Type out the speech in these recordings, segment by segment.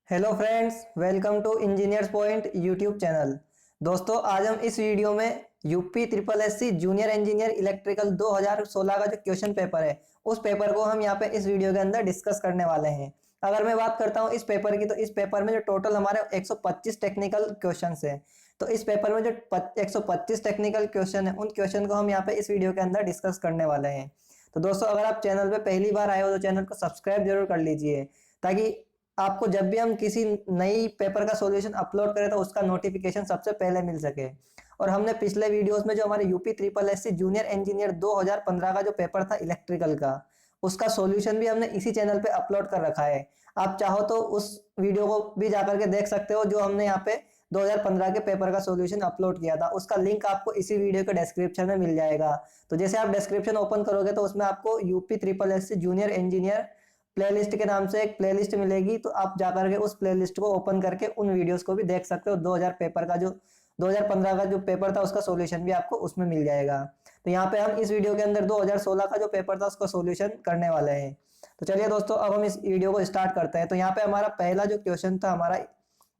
Hello friends, welcome to engineers point YouTube channel. दोस्तों, आज हम इस वीडियो में UP triple SC junior engineer electrical 2016 का जो क्वेश्चन पेपर है उस पेपर को हम यहाँ पे इस वीडियो के अंदर डिस्कस करने वाले हैं। अगर मैं बात करता हूँ इस पेपर की, तो इस पेपर में जो टोटल हमारे 125 टेक्निकल क्वेश्चन हैं। तो इस पेपर में जो 125 टेक्निकल क्वेश्चन है उन क्वेश्चन को हम यहाँ पे इस वीडियो के अंदर डिस्कस करने वाले हैं। तो दोस्तों, अगर आप चैनल पे पहली बार आए हो तो चैनल को सब्सक्राइब जरूर कर लीजिए, ताकि आपको जब भी हम किसी नई पेपर का सॉल्यूशन अपलोड करें तो उसका नोटिफिकेशन सबसे पहले मिल सके। और हमने पिछले वीडियोस में जो हमारे UP triple SC junior engineer 2015 का जो पेपर था इलेक्ट्रिकल का, उसका सॉल्यूशन भी हमने इसी चैनल पे अपलोड कर रखा है। आप चाहो तो उस वीडियो को भी जाकर के देख सकते हो, जो हमने यहाँ पे 2015 के पेपर का सॉल्यूशन अपलोड किया था। उसका लिंक आपको इसी वीडियो के डिस्क्रिप्शन में मिल जाएगा। तो जैसे आप डिस्क्रिप्शन ओपन करोगे तो उसमें आपको UP triple SC junior engineer playlist के नाम से एक प्लेलिस्ट मिलेगी। तो आप जाकर के उस प्लेलिस्ट को ओपन करके उन वीडियोस को भी देख सकते हो। 2015 का जो पेपर था उसका सॉल्यूशन भी आपको उसमें मिल जाएगा। तो यहाँ पे हम इस वीडियो के अंदर 2016 का जो पेपर था उसका सॉल्यूशन करने वाले हैं। तो चलिए दोस्तों, अब हम इस वीडियो को स्टार्ट करते हैं। तो यहाँ पे हमारा पहला जो क्वेश्चन था, हमारा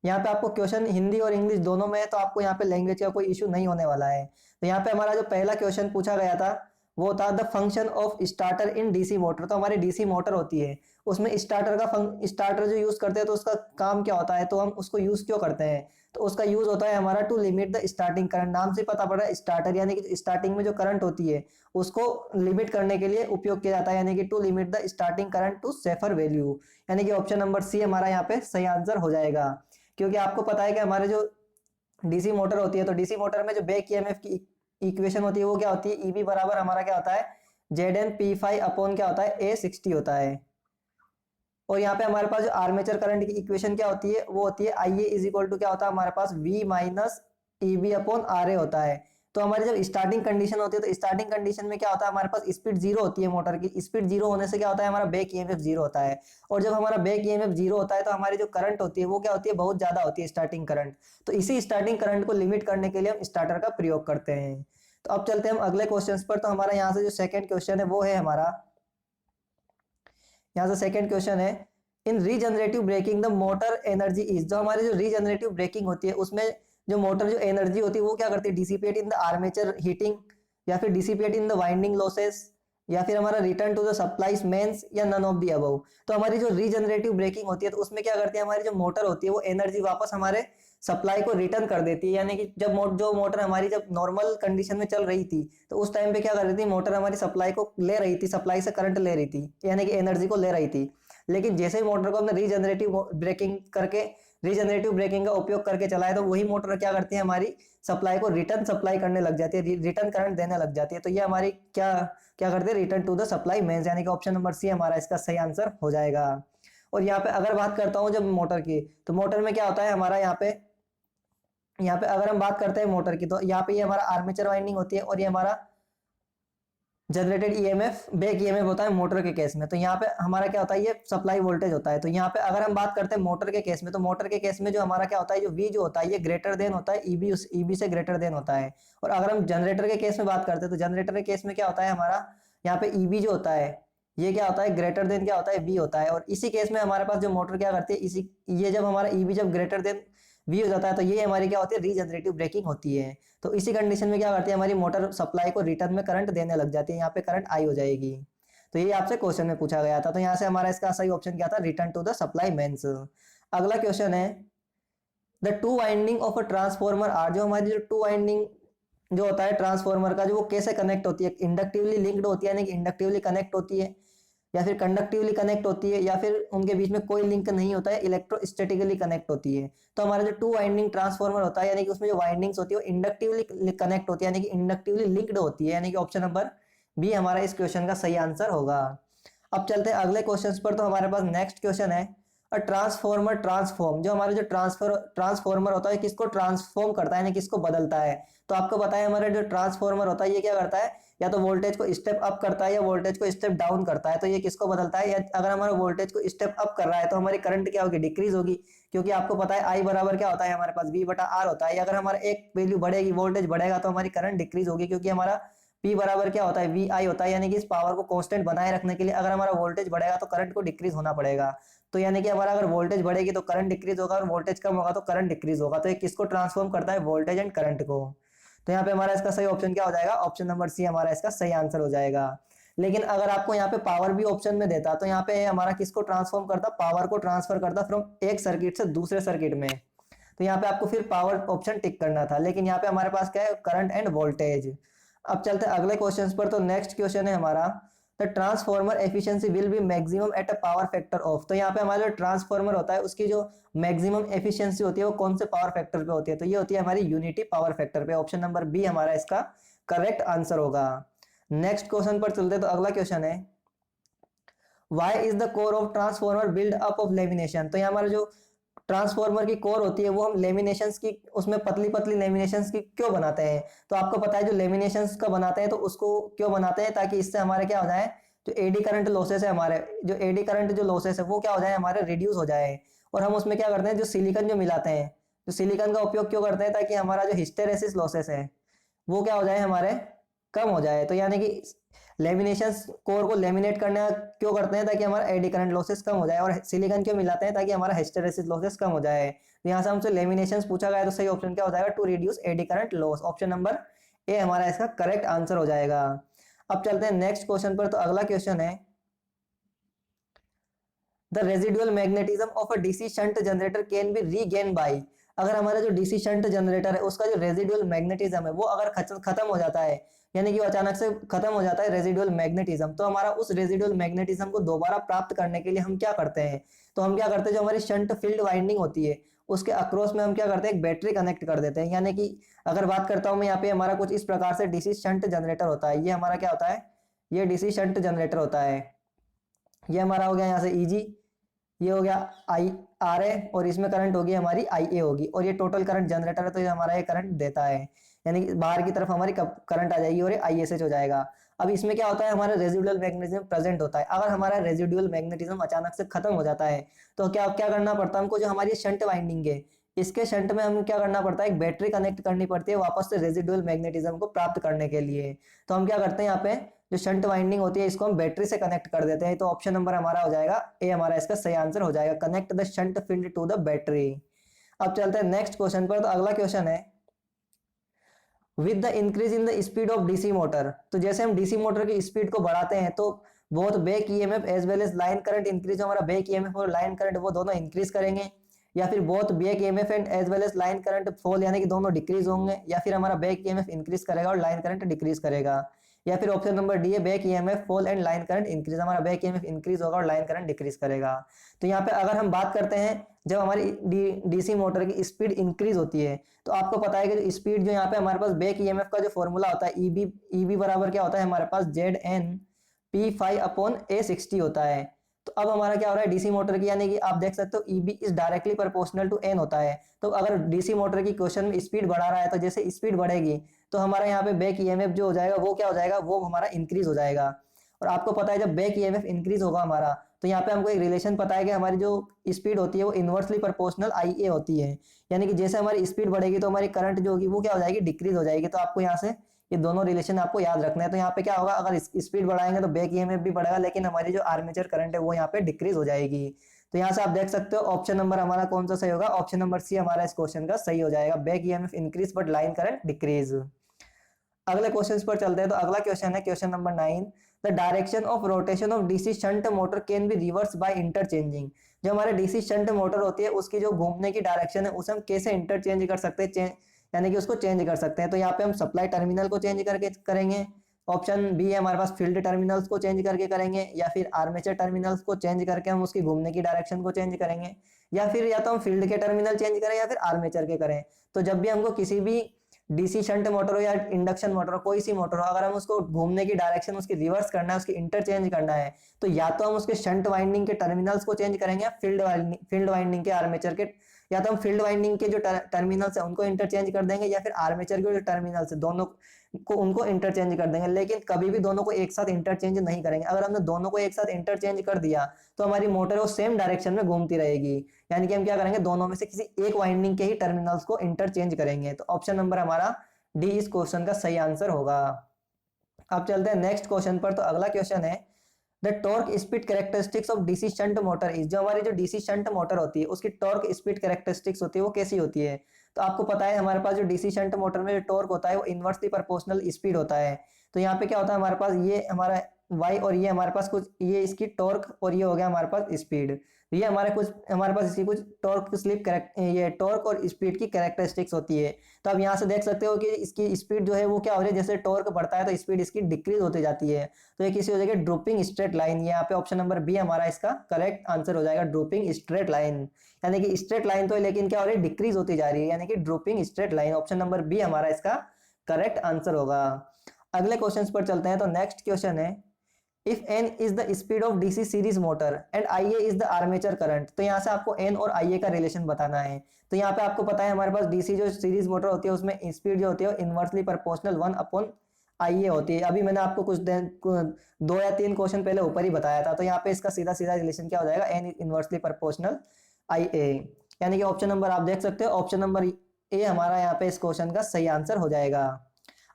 यहाँ पे आपको क्वेश्चन हिंदी और इंग्लिश दोनों में है, तो आपको यहाँ पे लैंग्वेज का कोई इशू नहीं होने वाला है। तो यहाँ पे हमारा जो पहला क्वेश्चन पूछा गया था वो था the function of starter in DC motor. तो हमारी डीसी मोटर होती है, उसमें स्टार्टर जो यूज करते हैं तो उसका काम क्या होता है, तो हम उसको यूज क्यों करते हैं। तो उसका यूज होता है हमारा to limit the starting current. नाम से पता पड़ रहा है स्टार्टर यानी कि स्टार्टिंग में जो करंट होती है उसको लिमिट करने के लिए उपयोग किया जाता है, यानी कि to limit the starting current to safer value. यानी कि ऑप्शन नंबर सी हमारा यहाँ पे सही आंसर हो जाएगा। क्योंकि आपको पता है कि हमारे जो डीसी मोटर होती है, तो डीसी मोटर में जो बैक ईएमएफ की इक्वेशन होती है वो क्या होती है, ईबी बराबर हमारा क्या होता है, Z N P five upon क्या होता है, A60 होता है। और यहाँ पे हमारे पास जो आर्मेचर करंट की इक्वेशन क्या होती है वो होती है I A is equal to क्या होता है हमारे पास, V minus EB upon R A होता है। तो हमारी जब स्टार्टिंग कंडीशन होती है तो स्टार्टिंग कंडीशन में क्या होता है, हमारे पास स्पीड जीरो होती है। मोटर की स्पीड जीरो होने से क्या होता है, हमारा बैक ईएमएफ जीरो होता है। और जब हमारा बैक ईएमएफ जीरो होता है तो हमारी जो करंट होती है वो क्या होती है, बहुत ज्यादा होती है स्टार्टिंग करंट। तो इसी स्टार्टिंग करंट को लिमिट करने के लिए हम स्टार्टर का प्रयोग करते हैं। तो अब चलते हैं हम अगले क्वेश्चन पर। तो हमारा यहाँ से जो सेकंड क्वेश्चन है वो है हमारा, यहाँ से सेकंड क्वेश्चन है in regenerative braking the motor energy is. जो हमारी जो रीजनरेटिव ब्रेकिंग होती है उसमें जो मोटर जो एनर्जी होती है वो क्या करती है, dissipate in the armature heating, या फिर dissipate in the winding losses, या फिर हमारा return to the supplies mains, या नन ऑफ दी अबव। तो हमारी जो रीजनरेटिव ब्रेकिंग होती है तो उसमें क्या करती है, हमारी जो मोटर होती है वो एनर्जी वापस हमारे सप्लाई को रिटर्न कर देती है। यानी कि जब जो मोटर हमारी जब नॉर्मल कंडीशन में चल रही थी तो उस टाइम पे क्या कर रही थी, मोटर हमारी सप्लाई को ले रही थी, सप्लाई से करंट ले रही थी, यानी कि एनर्जी को ले रही थी। लेकिन जैसे ही मोटर को हमने रीजनरेटिव ब्रेकिंग का उपयोग करके चलाया तो वही मोटर क्या करती है, हमारी सप्लाई को रिटर्न सप्लाई करने लग जाती है, रिटर्न करंट देने लग जाती है। तो ये हमारी क्या क्या करते हैं, return to the supply mains, यानी कि ऑप्शन नंबर सी हमारा इसका सही आंसर हो जाएगा। और यहाँ पे अगर बात करता हूँ जब मोटर की, तो मोटर में क्या होता है हमारा, यहाँ पे अगर हम बात करते हैं मोटर की, तो यहाँ पे ये हमारा आर्मेचर वाइंडिंग होती है और ये हमारा जनरेटेड ईएमएफ बैक ईएमएफ होता है मोटर के केस में। तो यहाँ पे हमारा क्या होता है, ये सप्लाई वोल्टेज होता है। तो यहाँ पे अगर हम बात करते हैं मोटर के केस में, तो मोटर के केस में जो हमारा क्या होता है, जो वी जो होता है ये ग्रेटर देन होता है ईबी, उस ईबी से ग्रेटर देन होता है। और अगर हम जनरेटर के केस में बात करते हैं तो जनरेटर के केस में क्या होता है हमारा, यहाँ पे ईबी जो होता है ये क्या होता है, ग्रेटर देन क्या होता है, वी होता है। और इसी केस में हमारे पास जो मोटर क्या करती है, इसी ये जब हमारा ईबी जब ग्रेटर देन वी हो जाता है तो ये हमारी क्या होती है, रीजनरेटिव ब्रेकिंग होती है। तो इसी कंडीशन में क्या करती है, हमारी मोटर सप्लाई को रिटर्न में करंट देने लग जाती है, यहाँ पे करंट आई हो जाएगी। तो ये आपसे क्वेश्चन में पूछा गया था। तो यहाँ से हमारा इसका सही ऑप्शन क्या था, return to the supply mains. अगला क्वेश्चन है the two winding of a transformer are. जो हमारी जो टू वाइंडिंग जो होता है ट्रांसफॉर्मर का, जो वो कैसे कनेक्ट होती है, इंडक्टिवली लिंक्ड होती है, यानी कि इंडक्टिवली कनेक्ट होती है, या फिर कंडक्टिवली कनेक्ट होती है, या फिर उनके बीच में कोई लिंक नहीं होता है, इलेक्ट्रोस्टैटिकली कनेक्ट होती है। तो हमारा जो टू वाइंडिंग ट्रांसफॉर्मर होता है, यानी कि उसमें जो वाइंडिंग्स होती है वो इंडक्टिवली कनेक्ट होती है, यानी कि इंडक्टिवली लिंक्ड होती है, यानी कि ऑप्शन नंबर बी हमारा इस क्वेश्चन का सही आंसर होगा। अब चलते हैं अगले क्वेश्चन पर। तो हमारे पास नेक्स्ट क्वेश्चन है और ट्रांसफॉर्मर ट्रांसफॉर्म। जो हमारे जो ट्रांसफॉर्मर होता है किसको ट्रांसफॉर्म करता है, यानी किसको बदलता है। तो आपको पता है हमारा जो ट्रांसफॉर्मर होता है ये क्या करता है, या तो वोल्टेज को स्टेप अप करता है या वोल्टेज को स्टेप डाउन करता है। तो ये किसको बदलता है, या अगर हमारा वोल्टेज को स्टेप अप कर रहा है तो हमारी करंट क्या होगी, डिक्रीज होगी। क्योंकि आपको पता है आई बराबर क्या होता है हमारे पास, V बटा आर होता है। अगर हमारा एक वैल्यू बढ़ेगी, वोल्टेज बढ़ेगा तो हमारी करंट डिक्रीज होगी, क्योंकि हमारा P बराबर क्या होता है, वी आई होता है, यानी कि इस पावर को कांस्टेंट बनाए रखने के लिए अगर हमारा वोल्टेज बढ़ेगा तो करंट को डिक्रीज होना पड़ेगा। तो यानी कि हमारा अगर वोल्टेज बढ़ेगी तो करंट डिक्रीज होगा, और वोल्टेज कम होगा तो करंट डिक्रीज होगा। तो ये किसको ट्रांसफॉर्म करता है, वोल्टेज एंड करंट को। तो यहाँ पे हमारा इसका सही ऑप्शन क्या हो जाएगा, ऑप्शन नंबर सी हमारा इसका सही आंसर हो जाएगा। लेकिन अगर आपको यहाँ पे पावर भी ऑप्शन में देता तो यहाँ पे हमारा किसको ट्रांसफॉर्म करता, पावर को ट्रांसफर करता फ्रॉम एक सर्किट से दूसरे सर्किट में। तो यहाँ पे आपको फिर पावर ऑप्शन टिक करना था, लेकिन यहाँ पे हमारे पास क्या है, करंट एंड वोल्टेज। अब चलते हैं अगले क्वेश्चन पर। तो नेक्स्ट क्वेश्चन है हमारा, the transformer efficiency will be maximum at a power factor of. तो यहाँ पे हमारा जो ट्रांसफॉर्मर होता है उसकी जो मैक्सिमम एफिशिएंसी होती है वो कौन से पावर फैक्टर पे होती है, तो ये होती है हमारी यूनिटी पावर फैक्टर पे। ऑप्शन नंबर बी हमारा इसका करेक्ट आंसर होगा। नेक्स्ट क्वेश्चन पर चलते हैं। तो अगला क्वेश्चन है, Why is the core of transformer built up of lamination। तो यहाँ हमारा जो ट्रांसफॉर्मर की कोर होती है वो हम लेमिनेशंस की, उसमें पतली पतली लेमिनेशंस की क्यों बनाते हैं। तो आपको पता है जो लेमिनेशंस का बनाते हैं तो उसको क्यों बनाते हैं, ताकि इससे हमारे क्या हो जाए, जो एडी करंट लॉसेस है हमारे, जो एडी करंट जो लॉसेस है वो क्या हो जाए, हमारे रिड्यूस हो जाए। और हम उसमें क्या करते हैं, जो सिलिकॉन जो मिलाते हैं, जो सिलिकॉन का उपयोग क्यों करते हैं, ताकि हमारा जो हिस्टेरेसिस लॉसेस है वो क्या हो जाए, हमारे कम हो जाए। तो यानी कि लेमिनेशन कोर को लेमिनेट करना क्यों करते हैं, ताकि हमारा एडी करंट लॉसेस कम हो जाए। और सिलिकॉन क्यों मिलाते हैं, ताकि हमारा हिस्टेरेसिस लॉसेस कम हो जाए। तो यहाँ से हमसे लेमिनेशन पूछा गया है, तो सही ऑप्शन क्या हो जाएगा, to reduce eddy current loss. Option number A हमारा इसका करेक्ट आंसर हो जाएगा। अब चलते हैं नेक्स्ट क्वेश्चन पर। तो अगला क्वेश्चन है, the residual magnetism of a DC shunt generator can be regain by. अगर हमारा जो डीसी शंट जनरेटर है उसका जो रेजिडुअल मैग्नेटिज्म है वो अगर खत्म हो जाता है, यानी कि वो अचानक से खत्म हो जाता है रेजिडुअल मैग्नेटिज्म, तो हमारा उस रेजिडुअल मैग्नेटिज्म को दोबारा प्राप्त करने के लिए हम क्या करते हैं। तो हम क्या करते हैं, जो हमारी शंट फील्ड वाइंडिंग होती है उसके अक्रॉस में हम क्या करते हैं, एक बैटरी कनेक्ट कर देते हैं। यानी कि अगर बात करता हूं मैं यहाँ पे, हमारा कुछ इस प्रकार से डीसी शंट जनरेटर होता है। ये हमारा क्या होता है, ये डीसी शंट जनरेटर होता है। ये हमारा हो गया यहाँ से ईजी, ये हो गया आई आर ए, और इसमें करंट होगी हमारी आई ए होगी, और ये टोटल करंट जनरेटर है तो ये हमारा ये करंट देता है, यानी कि बाहर की तरफ हमारी करंट आ जाएगी और ये आई एस एच हो जाएगा। अब इसमें क्या होता है, हमारा रेजिडुअल मैग्नेटिज्म प्रेजेंट होता है। अगर हमारा रेजिडुअल मैग्नेटिज्म अचानक से खत्म हो जाता है तो क्या क्या करना पड़ता है हमको, जो हमारी शंट वाइंडिंग है इसके शंट में हम क्या करना पड़ता है, एक बैटरी कनेक्ट करनी पड़ती है वापस से रेजिडुअल मैग्नेटिज्म को प्राप्त करने के लिए। तो हम क्या करते हैं, यहाँ पे जो शंट वाइंडिंग होती है इसको हम बैटरी से कनेक्ट कर देते हैं। तो ऑप्शन नंबर हमारा हो जाएगा ए, हमारा इसका सही आंसर हो जाएगा, connect the shunt field to the battery. अब चलते हैं नेक्स्ट क्वेश्चन पर। तो अगला क्वेश्चन है, with the increase in the speed of DC motor. तो जैसे हम डीसी मोटर की स्पीड को बढ़ाते हैं तो both back EMF as well as line current increase, हमारा बैक ईएमएफ और लाइन करंट वो दोनों इंक्रीज करेंगे, या फिर both back EMF and as well as line current fall, यानी कि दोनों डिक्रीज होंगे, या फिर हमारा बैक ईएमएफ इंक्रीज करेगा और लाइन करंट डिक्रीज करेगा, या फिर ऑप्शन नंबर डी है back EMF fall and line current increase, हमारा बैक ईएमएफ इंक्रीज होगा और लाइन करंट डिक्रीज करेगा। तो यहाँ पे अगर हम बात करते हैं, जब हमारी डीसी मोटर की स्पीड इंक्रीज होती है तो आपको पता है कि जो स्पीड जो यहाँ पे हमारे पास बैक ईएमएफ का जो फॉर्मूला होता है ईबी बराबर क्या होता है हमारे पास, Z N P five upon A 60 होता है। तो अब हमारा क्या हो रहा है डीसी मोटर की, यानी कि आप देख सकते हो EB is directly proportional to N होता है। तो अगर डीसी मोटर की क्वेश्चन में स्पीड बढ़ा रहा है तो जैसे स्पीड बढ़ेगी तो हमारा यहाँ पे बैक ईएमएफ जो हो जाएगा वो क्या हो जाएगा, वो हमारा इंक्रीज हो जाएगा। और आपको पता है जब बैक ईएमएफ इंक्रीज होगा हमारा, तो यहाँ पे हमको एक रिलेशन पता है कि हमारी जो स्पीड होती है वो इनवर्सली प्रोपोर्शनल आई ए होती है, यानी कि जैसे हमारी स्पीड बढ़ेगी तो हमारी करंट जो होगी वो क्या हो जाएगी, डिक्रीज हो जाएगी। तो आपको यहाँ से ये दोनों रिलेशन आपको याद रखना है। तो यहाँ पे क्या होगा, अगर स्पीड बढ़ाएंगे तो बैक ईएमएफ भी बढ़ेगा, लेकिन हमारी जो आर्मेचर करंट है वो यहाँ पे डिक्रीज हो जाएगी। तो यहाँ से आप देख सकते हो ऑप्शन नंबर हमारा कौन सा सही होगा, ऑप्शन नंबर सी हमारा इस क्वेश्चन का सही हो जाएगा, back EMF increase but line current decrease. अगले क्वेश्चन पर चलते हैं। तो अगला क्वेश्चन है question number 9, the direction of rotation of DC shunt motor can be reverse by interchanging. जो हमारे डीसी शंट मोटर होती है उसकी जो घूमने की डायरेक्शन है उसे हम कैसे इंटरचेंज कर सकते हैं, यानी कि उसको चेंज कर सकते हैं। तो यहाँ पे हम सप्लाई टर्मिनल को चेंज करके करेंगे, ऑप्शन बी है हमारे पास फील्ड टर्मिनल्स को चेंज करके करेंगे, या फिर आर्मेचर टर्मिनल्स को चेंज करके हम उसकी घूमने की डायरेक्शन को चेंज करेंगे, या फिर या तो हम फील्ड के टर्मिनल चेंज करें या फिर आर्मेचर के करें। तो जब भी हमको किसी भी डीसी शंट मोटर हो या इंडक्शन मोटर हो, कोई सी मोटर हो, अगर हम उसको घूमने की डायरेक्शन उसकी रिवर्स करना है, उसकी इंटरचेंज करना है, तो या तो हम उसके शंट वाइंडिंग के टर्मिनल्स को चेंज करेंगे या फील्ड वाइंडिंग के आर्मेचर के, या तो हम फील्ड वाइंडिंग के जो टर्मिनल्स है उनको इंटरचेंज कर देंगे, या फिर आर्मेचर के जो टर्मिनल्स है दोनों को उनको इंटरचेंज कर देंगे। लेकिन कभी भी दोनों को एक साथ इंटरचेंज नहीं करेंगे। अगर हमने दोनों को एक साथ इंटरचेंज कर दिया तो हमारी मोटर वो सेम डायरेक्शन में घूमती रहेगी, यानी कि हम क्या करेंगे, दोनों में से किसी एक वाइंडिंग के ही टर्मिनल्स को इंटरचेंज करेंगे। तो ऑप्शन नंबर हमारा डी इस क्वेश्चन का सही आंसर होगा। अब चलते हैं नेक्स्ट क्वेश्चन पर। तो अगला क्वेश्चन है the torque speed characteristics of DC shunt motor is. जो हमारी जो डीसी शंट मोटर होती है उसकी टॉर्क स्पीड कैरेक्टरिस्टिक्स होती है वो कैसी होती है। तो आपको पता है हमारे पास जो डीसी शंट मोटर में जो टॉर्क होता है वो इनवर्सली प्रोपोर्शनल स्पीड होता है। तो यहाँ पे क्या होता है हमारे पास ये हमारा वाई और ये हमारे पास कुछ ये इसकी टॉर्क और ये हो गया हमारे पास स्पीड। ये हमारे पास इसकी कुछ टॉर्क स्लिप करेक्ट ये टॉर्क और स्पीड की कैरेक्टरिस्टिक्स होती है। तो आप यहाँ से देख सकते हो कि इसकी स्पीड जो है वो क्या हो रही है, जैसे टॉर्क बढ़ता है तो स्पीड इसकी डिक्रीज होती जाती है। तो ये किसी हो जाएगी ड्रॉपिंग स्ट्रेट लाइन। यहाँ पे ऑप्शन नंबर बी हमारा इसका करेक्ट आंसर हो जाएगा, ड्रॉपिंग स्ट्रेट लाइन। यानी कि स्ट्रेट लाइन तो है लेकिन क्या हो रही है, डिक्रीज होती जा रही है, यानी कि dropping straight line. Option number B हमारा इसका करेक्ट आंसर होगा। अगले क्वेश्चन पर चलते हैं। तो नेक्स्ट क्वेश्चन है if n is the speed of DC series motor and IA is the armature current। तो यहाँ से आपको n और IA का रिलेशन बताना है। तो यहाँ पे आपको पता है हमारे पास डीसी जो सीरीज मोटर होती है उसमें स्पीड जो होती है इनवर्सली प्रोपोर्शनल 1/IA होती है। अभी मैंने आपको कुछ दिन 2 या 3 क्वेश्चन पहले ऊपर ही बताया था। तो यहाँ पे इसका सीधा सीधा रिलेशन क्या हो जाएगा, n इनवर्सली प्रोपोर्शनल IA। यानी कि ऑप्शन नंबर आप देख सकते हो, ऑप्शन नंबर ए हमारा यहाँ पे इस क्वेश्चन का सही आंसर हो जाएगा।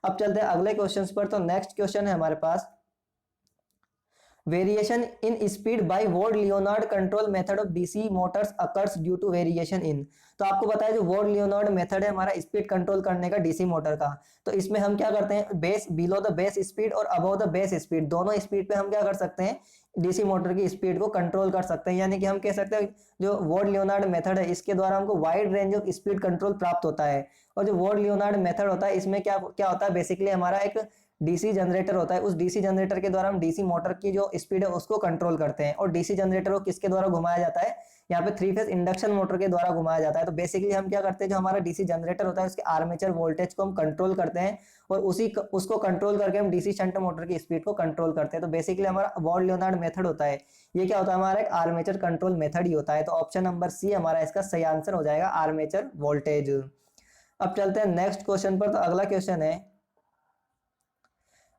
अब चलते हैं अगले क्वेश्चन पर। तो नेक्स्ट क्वेश्चन है हमारे पास variation in speed by Ward Leonard control method of DC motors occurs due to variation in. तो आपको पता है जो वॉर्ड लियोनार्ड मेथड है हमारा स्पीड कंट्रोल करने का डीसी मोटर का। तो इसमें हम क्या करते हैं, base below the base speed और अबव द बेस स्पीड दोनों स्पीड पे हम क्या कर सकते हैं, डीसी मोटर की स्पीड को कंट्रोल कर सकते हैं। यानी कि हम कह सकते हैं जो वॉर्ड लियोनार्ड मेथड है इसके द्वारा हमको wide range of speed control प्राप्त होता है। और जो वॉर्ड लियोनार्ड मेथड होता है इसमें क्या क्या होता है, बेसिकली हमारा एक डीसी जनरेटर होता है। उस डीसी जनरेटर के द्वारा हम डीसी मोटर की जो स्पीड है उसको कंट्रोल करते हैं। और डीसी जनरेटर को किसके द्वारा घुमाया जाता है, यहाँ पे 3 फेज इंडक्शन मोटर के द्वारा घुमाया जाता है। तो बेसिकली हम क्या करते हैं, जो हमारा डीसी जनरेटर होता है उसके आर्मेचर वोल्टेज को हम कंट्रोल करते हैं और उसको कंट्रोल करके हम डीसी शंट मोटर की स्पीड को कंट्रोल करते हैं। तो बेसिकली हमारा वॉर्ड लियोनार्ड मेथड होता है, ये क्या होता है हमारा एक आर्मेचर कंट्रोल मेथड ही होता है। तो ऑप्शन नंबर सी हमारा इसका सही आंसर हो जाएगा, आर्मेचर वोल्टेज। अब चलते हैं नेक्स्ट क्वेश्चन पर। तो अगला क्वेश्चन है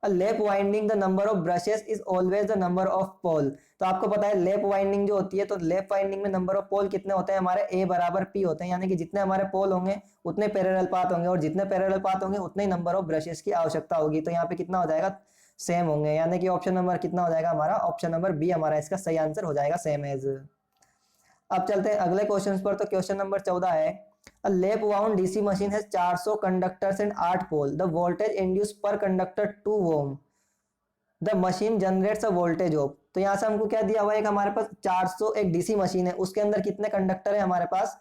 lap winding the number of brushes is always the number of pole. तो आपको पता है लैप वाइंडिंग जो होती है, तो लैप वाइंडिंग में नंबर ऑफ पोल कितने होते हैं हमारे, ए बराबर पी होते हैं। यानी कि जितने हमारे पोल होंगे उतने पैरेलल पाथ होंगे और जितने पैरेलल पाथ होंगे उतने ही नंबर ऑफ ब्रशेस की आवश्यकता होगी। तो यहाँ पे कितना हो जाएगा, सेम होंगे। यानी कि ऑप्शन नंबर कितना हो जाएगा हमारा, ऑप्शन नंबर बी हमारा इसका सही आंसर हो जाएगा, सेम एज। अब चलते हैं अगले क्वेश्चन पर। तो क्वेश्चन नंबर 14 है A lap wound DC machine has 400 conductors and 8 pole. The voltage induced per conductor 2 ohm. The machine generates a voltage of। तो यहाँ से हमको क्या दिया हुआ है, एक हमारे पास 400 एक डीसी मशीन है, उसके अंदर कितने कंडक्टर है हमारे पास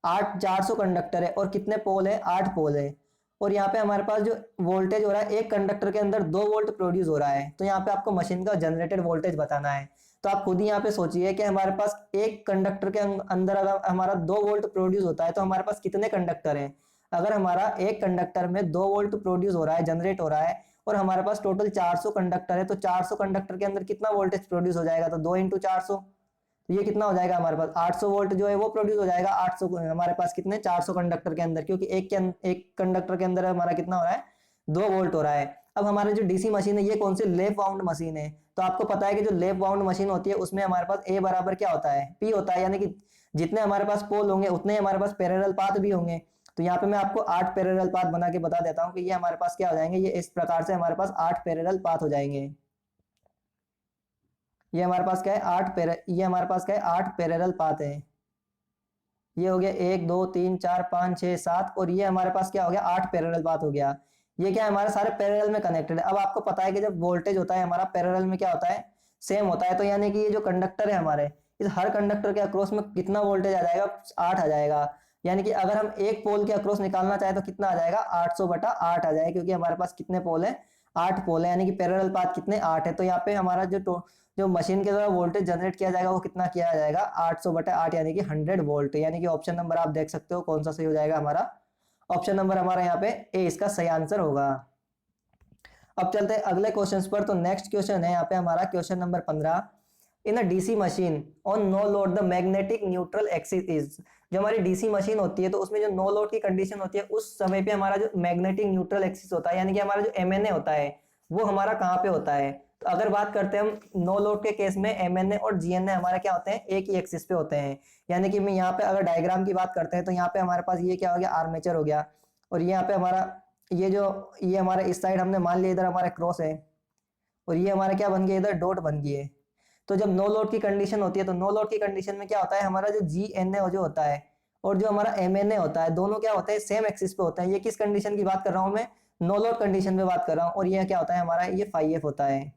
400 कंडक्टर है और कितने पोल है 8 पोल है। और यहाँ पे हमारे पास जो वोल्टेज हो रहा है एक कंडक्टर के अंदर 2 वोल्ट प्रोड्यूस हो रहा है। तो यहाँ पे आपको मशीन का जनरेटेड वोल्टेज बताना है। तो आप खुद ही यहाँ पे सोचिए कि हमारे पास एक कंडक्टर के अंदर अगर हमारा 2 वोल्ट प्रोड्यूस होता है तो हमारे पास कितने कंडक्टर हैं। अगर हमारा एक कंडक्टर में 2 वोल्ट प्रोड्यूस हो रहा है, जनरेट हो रहा है, और हमारे पास टोटल 400 कंडक्टर है, तो 400 कंडक्टर के अंदर कितना वोल्टेज प्रोड्यूस हो जाएगा, तो 2 इंटू 400, तो ये कितना हो जाएगा हमारे पास 800 वोल्ट जो है वो प्रोड्यूस हो जाएगा। 800 हमारे पास कितने 400 कंडक्टर के अंदर, क्योंकि एक कंडक्टर के अंदर हमारा कितना हो रहा है 2 वोल्ट हो रहा है। अब हमारे जो डीसी मशीन है ये कौन सी लैप वाउंड मशीन है। तो आपको पता है कि जो लैप वाउंड मशीन होती है उसमें हमारे पास ए बराबर क्या होता है, पी होता है। यानी कि जितने हमारे पास पोल होंगे उतने हमारे पास पैरेलल पाथ भी होंगे। तो यहाँ पे मैं आपको 8 पैरेलल पाथ बना के बता देता हूँ कि ये हमारे पास क्या हो जाएंगे, ये इस प्रकार से हमारे पास 8 पैरेलल पाथ हो जाएंगे। ये हमारे पास क्या है ये हमारे पास क्या है 8 पैरेलल पाथ है। ये हो गया 1 2 3 4 5 6 7 और ये हमारे पास क्या हो गया 8 पैरेलल पाथ हो गया। ये क्या है हमारे सारे पैरेलल में कनेक्टेड है। अब आपको पता है कि जब वोल्टेज होता है हमारा पैरेलल में क्या होता है, सेम होता है। तो यानी कि ये जो कंडक्टर है हमारे, इस हर कंडक्टर के अक्रॉस में कितना वोल्टेज आ जाएगा, 8 आ जाएगा। यानी कि अगर हम एक पोल के अक्रॉस निकालना चाहे तो कितना आ जाएगा, 800/8 आ जाएगा, क्योंकि हमारे पास कितने पोल है 8 पोल है। यानी कि पैरेलल पाथ कितने 8 है। तो यहाँ पे हमारा जो मशीन के द्वारा वोल्टेज जनरेट किया जाएगा वो कितना किया जाएगा 800/8 यानी कि 100 वोल्ट। यानी कि ऑप्शन नंबर आप देख सकते हो कौन सा सही हो जाएगा हमारा, ऑप्शन नंबर हमारा यहाँ पे ए इसका सही आंसर होगा। अब चलते हैं अगले क्वेश्चन पर। तो नेक्स्ट क्वेश्चन है यहाँ पे हमारा question number 15 in a DC machine on no load the magnetic neutral axis is. जो हमारी डीसी मशीन होती है तो उसमें जो नो लोड की कंडीशन होती है उस समय पे हमारा जो मैग्नेटिक न्यूट्रल एक्सिस होता है, यानी कि हमारा जो एमएनए होता है वो हमारा कहाँ पे होता है। तो अगर बात करते हैं हम नो लोड के केस में, एमएनए और जीएनए हमारे क्या होते हैं, एक ही एक्सिस पे होते हैं। यानी कि मैं यहाँ पे अगर डायग्राम की बात करते हैं तो यहाँ पे हमारे पास ये क्या हो गया आर्मेचर हो गया, और यहाँ पे हमारा ये हमारे इस साइड हमने मान लिया इधर हमारा क्रॉस है, और ये हमारा क्या बन गया, इधर डॉट बन गई है। तो जब नो लोड की कंडीशन होती है तो नो लोड की कंडीशन में क्या होता है, हमारा जो जी एन ए जो होता है और जो हमारा एम एन ए होता है, दोनों क्या होता है, सेम एक्सिस पे होते हैं। ये किस कंडीशन की बात कर रहा हूँ मैं, नो लोड कंडीशन में बात कर रहा हूँ। और ये क्या होता है हमारा, ये फाई एफ होता है।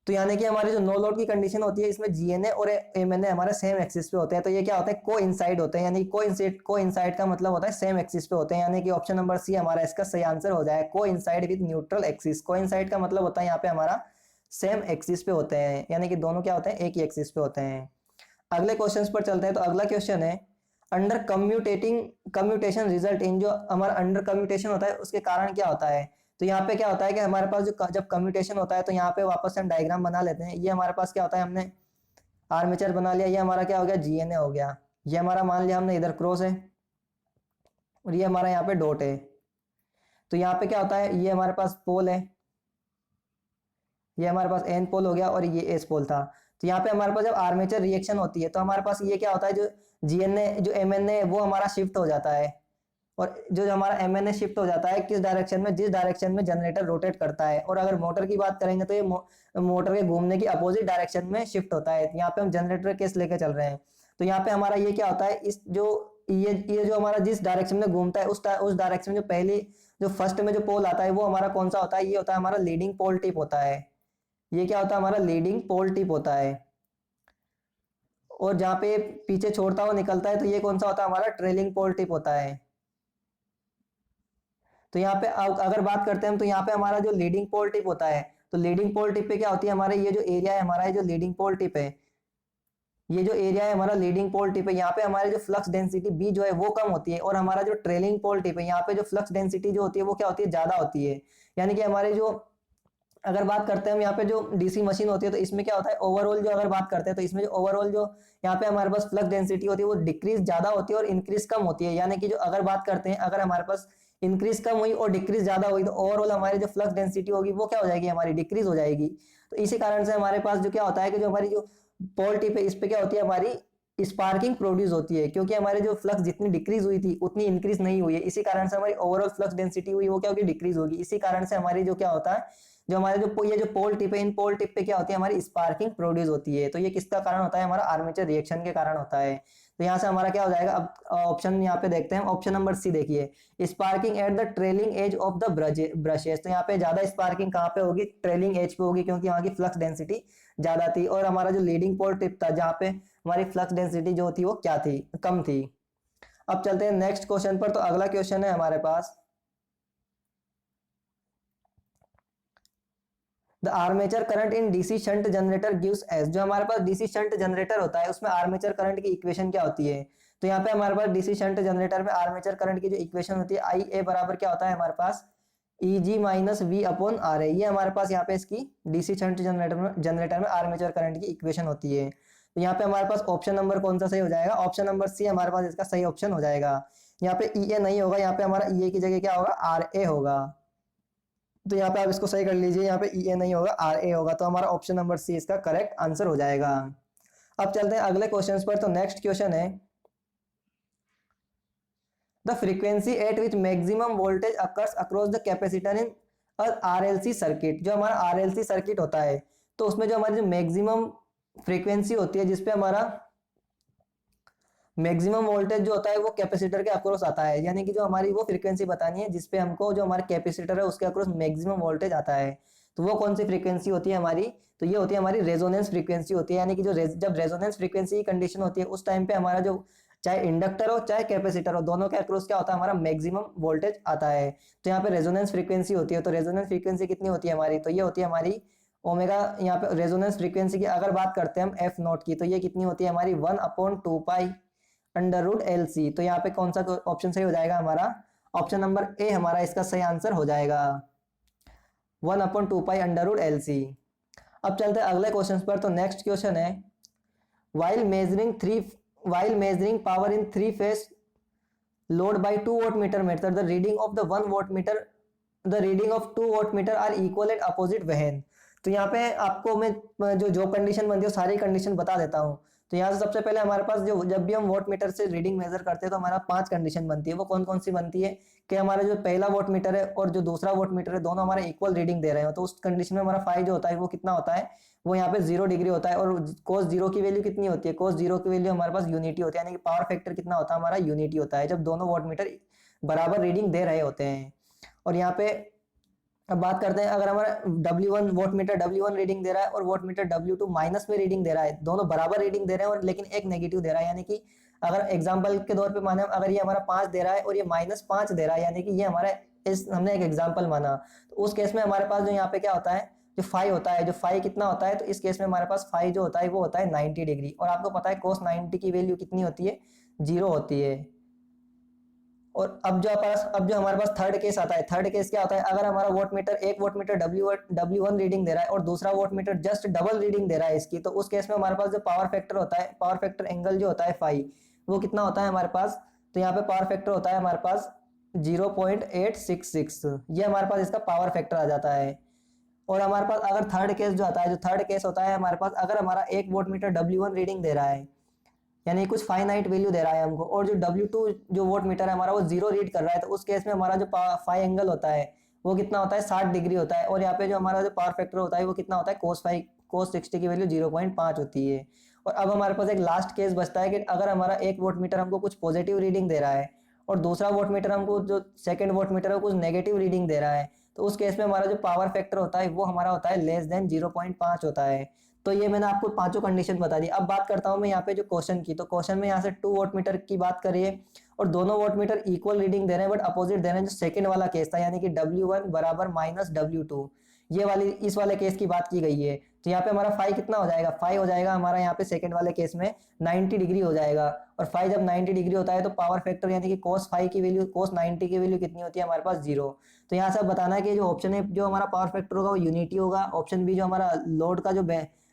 तो यानी कि हमारी जो नो लोड की कंडीशन होती है इसमें जीएनए और एमएनए हमारे सेम एक्सिस पे होते हैं। तो ये क्या होता है, को इंसाइड होते हैं। यानी को इंसाइड का मतलब होता है सेम एक्सिस पे होते हैं। यानी कि ऑप्शन नंबर सी हमारा इसका सही आंसर हो जाए, को इंसाइड विद न्यूट्रल एक्सिस। को इंसाइड का मतलब होता है यहाँ पे हमारा सेम एक्सिस पे होते हैं, यानी कि दोनों क्या होते हैं, एक ही एक्सिस पे होते हैं। अगले क्वेश्चन पर चलते हैं। तो अगला क्वेश्चन है, अंडर कम्यूटेशन रिजल्ट इन, जो हमारा अंडर कम्यूटेशन होता है उसके कारण क्या होता है। तो यहाँ पे क्या होता है कि हमारे पास जो जब कम्यूटेशन होता है तो यहाँ पे वापस से हम डायग्राम बना लेते हैं। ये हमारे पास क्या होता है, हमने आर्मेचर बना लिया, ये हमारा क्या हो गया, जीएनए हो गया। ये हमारा मान लिया हमने इधर क्रॉस है और ये हमारा यहाँ पे डॉट है। तो यहाँ पे क्या होता है, ये हमारे पास पोल है, ये हमारे पास एन पोल हो गया और ये एस पोल था। तो यहाँ पे हमारे पास जब आर्मेचर रिएक्शन होती है तो हमारे पास ये क्या होता है, जो जीएनए जो एमएनए वो हमारा शिफ्ट हो जाता है। और जो हमारा एमएनए शिफ्ट हो जाता है किस डायरेक्शन में, जिस डायरेक्शन में जनरेटर रोटेट करता है। और अगर मोटर की बात करेंगे तो ये मोटर के घूमने की अपोजिट डायरेक्शन में शिफ्ट होता है। यहाँ पे हम जनरेटर केस लेके चल रहे हैं। तो यहाँ पे हमारा ये क्या होता है, इस जो ये जो हमारा जिस डायरेक्शन में घूमता है उस डायरेक्शन में जो पहली जो फर्स्ट में जो पोल आता है वो हमारा कौन सा होता है, ये होता है हमारा लीडिंग पोल टिप होता है। ये क्या होता है, हमारा लीडिंग पोल टिप होता है। और जहाँ पे पीछे छोड़ता हुआ निकलता है तो ये कौन सा होता है, हमारा ट्रेलिंग पोल टिप होता है। तो यहाँ पे अगर बात करते हैं हम, तो यहाँ पे हमारा जो लीडिंग पोल टिप होता है, तो लीडिंग पोल टिप पे क्या होती है, हमारे ये जो एरिया है हमारा, ये जो लीडिंग पोल टिप है, ये जो एरिया है हमारा लीडिंग पोल टिप है, यहाँ पे हमारे जो फ्लक्स डेंसिटी बी जो है वो कम होती है। और हमारा जो ट्रेलिंग पोल टिप है, यहाँ पे जो फ्लक्स डेंसिटी जो होती है वो क्या होती है, ज्यादा होती है। यानी कि हमारे जो अगर बात करते हैं हम यहाँ पे जो डीसी मशीन होती है तो इसमें क्या होता है, ओवरऑल जो अगर बात करते हैं तो इसमें जो ओवरऑल जो यहाँ पे हमारे पास फ्लक्स डेंसिटी होती है वो डिक्रीज ज्यादा होती है और इंक्रीज कम होती है। यानी कि जो अगर बात करते हैं, अगर हमारे पास इंक्रीज कम हुई और डिक्रीज ज्यादा हुई तो ओवरऑल हमारी जो फ्लक्स डेंसिटी होगी वो क्या हो जाएगी, हमारी डिक्रीज हो जाएगी। तो इसी कारण से हमारे पास जो क्या होता है कि जो हमारी जो पोल टिप है इस पे क्या होती है, हमारी स्पार्किंग प्रोड्यूस होती है। क्योंकि हमारे जो फ्लक्स जितनी डिक्रीज हुई थी उतनी इंक्रीज नहीं हुई है, इसी कारण से हमारी ओवरऑल फ्लक्स डेंसिटी हुई वो क्या होगी, डिक्रीज होगी। इसी कारण से हमारी जो क्या होता है, जो हमारे जो ये जो पोल टिप है, इन पोल टिप पे क्या होती है, हमारी स्पार्किंग प्रोड्यूस होती है। तो ये किसका कारण होता है, हमारा आर्मेचर रिएक्शन के कारण होता है। तो यहाँ से हमारा क्या हो जाएगा, अब ऑप्शन यहाँ पे देखते हैं, ऑप्शन नंबर सी देखिए, sparking at the trailing edge of the brushes. तो यहाँ पे ज्यादा स्पार्किंग कहाँ पे होगी, ट्रेलिंग एज पे होगी, क्योंकि वहाँ की फ्लक्स डेंसिटी ज्यादा थी। और हमारा जो लीडिंग पोल टिप था जहाँ पे हमारी फ्लक्स डेंसिटी जो थी वो क्या थी, कम थी। अब चलते हैं नेक्स्ट क्वेश्चन पर। तो अगला क्वेश्चन है हमारे पास, the armature current in DC shunt generator gives as. जो हमारे पास डीसी शंट जनरेटर होता है उसमें आर्मेचर करंट की इक्वेशन क्या होती है। तो यहाँ पे हमारे पास डीसी शंट जनरेटर में आर्मेचर करंट की जो इक्वेशन होती है, आई ए बराबर क्या होता है हमारे पास, ई जी माइनस वी अपॉन आर ए। ये हमारे पास यहाँ पे इसकी डीसी शंट जनरेटर में आर्मेचर करंट की इक्वेशन होती है। तो यहाँ पे हमारे पास ऑप्शन नंबर कौन सा सही हो जाएगा, ऑप्शन नंबर सी हमारे पास इसका सही ऑप्शन हो जाएगा। यहाँ पे ई ए नहीं होगा, यहाँ पे हमारा ई ए की जगह क्या होगा, आर ए होगा। तो यहाँ पे आप इसको सही कर लीजिए, यहाँ पे ई ए नहीं होगा, आर ए होगा। तो हमारा ऑप्शन नंबर सी इसका करेक्ट आंसर हो जाएगा। अब चलते हैं अगले क्वेश्चन पर। तो नेक्स्ट क्वेश्चन है, the frequency eight which maximum voltage occurs across the capacitor in RLC circuit. जो हमारा आरएलसी सर्किट होता है तो उसमें जो हमारी जो मैक्सिमम फ्रीक्वेंसी होती है जिसपे हमारा मैक्सिमम वोल्टेज जो होता है वो कैपेसिटर के अक्रॉस आता है। यानी कि जो हमारी वो फ्रीक्वेंसी बतानी है जिसपे हमको जो हमारा कैपेसिटर है उसके अक्रॉस मैक्सिमम वोल्टेज आता है। तो वो कौन सी फ्रीक्वेंसी होती है हमारी, तो ये होती है हमारी रेजोनेंस फ्रीक्वेंसी होती है। यानी कि जो जब रेजोनेंस फ्रीक्वेंसी की कंडीशन होती है उस टाइम पे हमारा जो चाहे इंडक्टर हो चाहे कैपेसिटर हो, दोनों के अक्रॉस क्या होता है, हमारा मैक्सिमम वोल्टेज आता है। तो यहाँ पे रेजोनेंस फ्रीक्वेंसी होती है। तो रेजोनेंस फ्रीक्वेंसी कितनी होती है हमारी, तो ये होती है हमारी ओमेगा। यहाँ पे रेजोनेंस फ्रीक्वेंसी की अगर बात करते हैं हम एफ नॉट की, तो ये कितनी होती है हमारी 1/2 अंडर रूट एल सी। तो यहाँ पे कौन सा ऑप्शन सही हो जाएगा हमारा, ऑप्शन नंबर ए हमारा इसका सही आंसर हो जाएगा, 1/2 अंडर रूट एल सी। अब चलते हैं अगले क्वेश्चन पर। तो नेक्स्ट क्वेश्चन है, while measuring power in three phase load by 2 wattmeter method, the reading of the 2 wattmeter are equal at opposite when। तो यहाँ पे आपको मैं जो कंडीशन बनती है सारी कंडीशन बता देता हूँ। तो यहाँ से सबसे पहले हमारे पास जो जब भी हम वोट मीटर से रीडिंग मेजर करते हैं तो हमारा 5 कंडीशन बनती है। वो कौन कौन सी बनती है कि हमारा जो पहला वोट मीटर है और जो दूसरा वोट मीटर है दोनों हमारे इक्वल रीडिंग दे रहे हो, तो उस कंडीशन में हमारा फाई जो होता है वो कितना होता है, वो यहाँ पे 0 डिग्री होता है। और कोस 0 की वैल्यू कितनी होती है, कोस 0 की वैल्यू हमारे पास यूनिटी होती है, यानी कि पावर फैक्टर कितना होता है हमारा, यूनिटी होता है, जब दोनों वोट मीटर बराबर रीडिंग दे रहे होते हैं। और यहाँ पे अब बात करते हैं, अगर हमारा W1 vote metre W1 reading दे रहा है और वोट मीटर W2 माइनस में रीडिंग दे रहा है, दोनों बराबर रीडिंग दे रहे हैं और लेकिन एक नेगेटिव दे रहा है, यानी कि अगर एग्जांपल के तौर पे माने, अगर ये हमारा 5 दे रहा है और ये -5 दे रहा है, यानी कि ये हमारा इस हमने एक एग्जांपल माना, तो उस केस में हमारे पास जो यहाँ पे क्या होता है, जो फाई होता है, जो फाई कितना होता है, तो इस केस में हमारे पास फाई जो होता है वो होता है 90 डिग्री। और आपको पता है कोस 90 की वैल्यू कितनी होती है, 0 होती है। और अब जो हमारे पास थर्ड केस आता है, थर्ड केस क्या होता है, अगर हमारा वोट मीटर एक वोट मीटर W1 रीडिंग दे रहा है और दूसरा voltmeter just double reading दे रहा है इसकी, तो उस केस में हमारे पास जो पावर फैक्टर होता है, पावर फैक्टर एंगल जो होता है फाई, वो कितना होता है हमारे पास, तो यहाँ पे पावर फैक्टर होता है हमारे पास 0.866, ये हमारे पास इसका पावर फैक्टर आ जाता है। और हमारे पास अगर थर्ड केस जो आता है, जो थर्ड केस होता है हमारे पास, अगर हमारा एक वोट मीटर W1 रीडिंग दे रहा है, यानी कुछ फाइनाइट वैल्यू दे रहा है हमको, और जो W2 जो वोट मीटर है हमारा वो 0 रीड कर रहा है, तो उस केस में हमारा जो फाई एंगल होता है वो कितना होता है, 60 डिग्री होता है। और यहाँ पे जो हमारा जो पावर फैक्टर होता है वो कितना होता है, कोस 60 की वैल्यू 0.5 होती है। और अब हमारे पास एक लास्ट केस बचता है कि अगर हमारा एक वोट मीटर हमको कुछ पॉजिटिव रीडिंग दे रहा है और दूसरा वोट मीटर हमको जो सेकंड वोट मीटर है कुछ नेगेटिव रीडिंग दे रहा है, तो उस केस में हमारा जो पावर फैक्टर होता है वो हमारा होता है लेस देन 0.5 होता है। तो ये मैंने आपको पांचों कंडीशन बता दी। अब बात करता हूं मैं यहाँ पे जो क्वेश्चन की, तो क्वेश्चन में यहाँ से 2 वोट मीटर की बात करिए और दोनों वोट मीटर इक्वल रीडिंग दे रहे हैं बट अपोजिट दे रहे हैं, जो सेकंड वाला केस था, यानी कि W1 बराबर -W2, ये वाली इस वाले केस की बात की गई है। तो यहाँ पे हमारा फाई कितना हो जाएगा, फाई हो जाएगा हमारा यहाँ पे सेकंड वाले केस में 90 डिग्री हो जाएगा। और फाई जब 90 डिग्री होता है तो पावर फैक्टर यानी कि कोस फाई की वैल्यू, कोस 90 की वैल्यू कितनी होती है हमारे पास, 0। तो यहाँ से बताना है कि जो ऑप्शन है जो हमारा पावर फैक्टर होगा वो यूनिटी होगा, ऑप्शन बी जो हमारा लोड का जो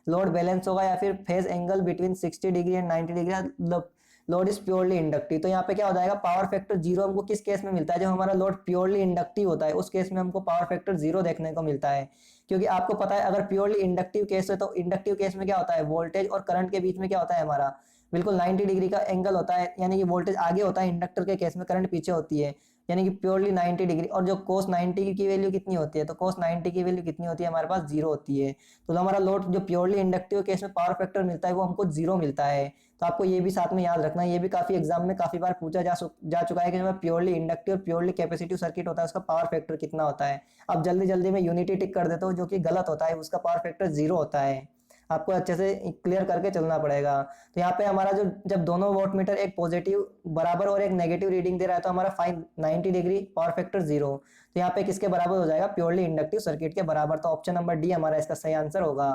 लोड बैलेंस होगा, या फिर phase angle between 60 degree and 90 degree, load is purely inductive. तो यहाँ पे क्या हो जाएगा, पावर फैक्टर 0 हमको किस केस में मिलता है, जब हमारा लोड प्योरली इंडक्टिव होता है उस केस में हमको पावर फैक्टर 0 देखने को मिलता है। क्योंकि आपको पता है अगर प्योरली इंडक्टिव केस है तो इंडक्टिव केस में क्या होता है, वोल्टेज और करंट के बीच में क्या होता है हमारा बिल्कुल 90 डिग्री का एंगल होता है, यानी कि वोल्टेज आगे होता है इंडक्टर के केस में, करंट पीछे होती है, यानी कि प्योरली 90 डिग्री। और जो कोस 90 की वैल्यू कितनी होती है, तो कोस 90 की वैल्यू कितनी होती है हमारे पास, 0 होती है। तो हमारा लोड जो प्योरली इंडक्टिव केस में पावर फैक्टर मिलता है वो हमको 0 मिलता है। तो आपको ये भी साथ में याद रखना है, ये भी काफी एग्जाम में काफी बार पूछा जा चुका है कि जो प्योरली इंडक्टिव और प्योरली कैपेसिटिव सर्किट होता है उसका पावर फैक्टर कितना होता है। अब जल्दी जल्दी में यूनिटी टिक कर देता हूँ जो कि गलत होता है, उसका पावर फैक्टर 0 होता है। आपको अच्छे से क्लियर करके चलना पड़ेगा। तो यहाँ पे हमारा जो जब दोनों वोट मीटर एक पॉजिटिव बराबर और एक नेगेटिव रीडिंग दे रहा है तो हमारा फाइन 90 डिग्री, पावर फैक्टर 0। तो यहाँ पे किसके बराबर हो जाएगा, प्योरली इंडक्टिव सर्किट के बराबर। तो ऑप्शन नंबर डी हमारा इसका सही आंसर होगा।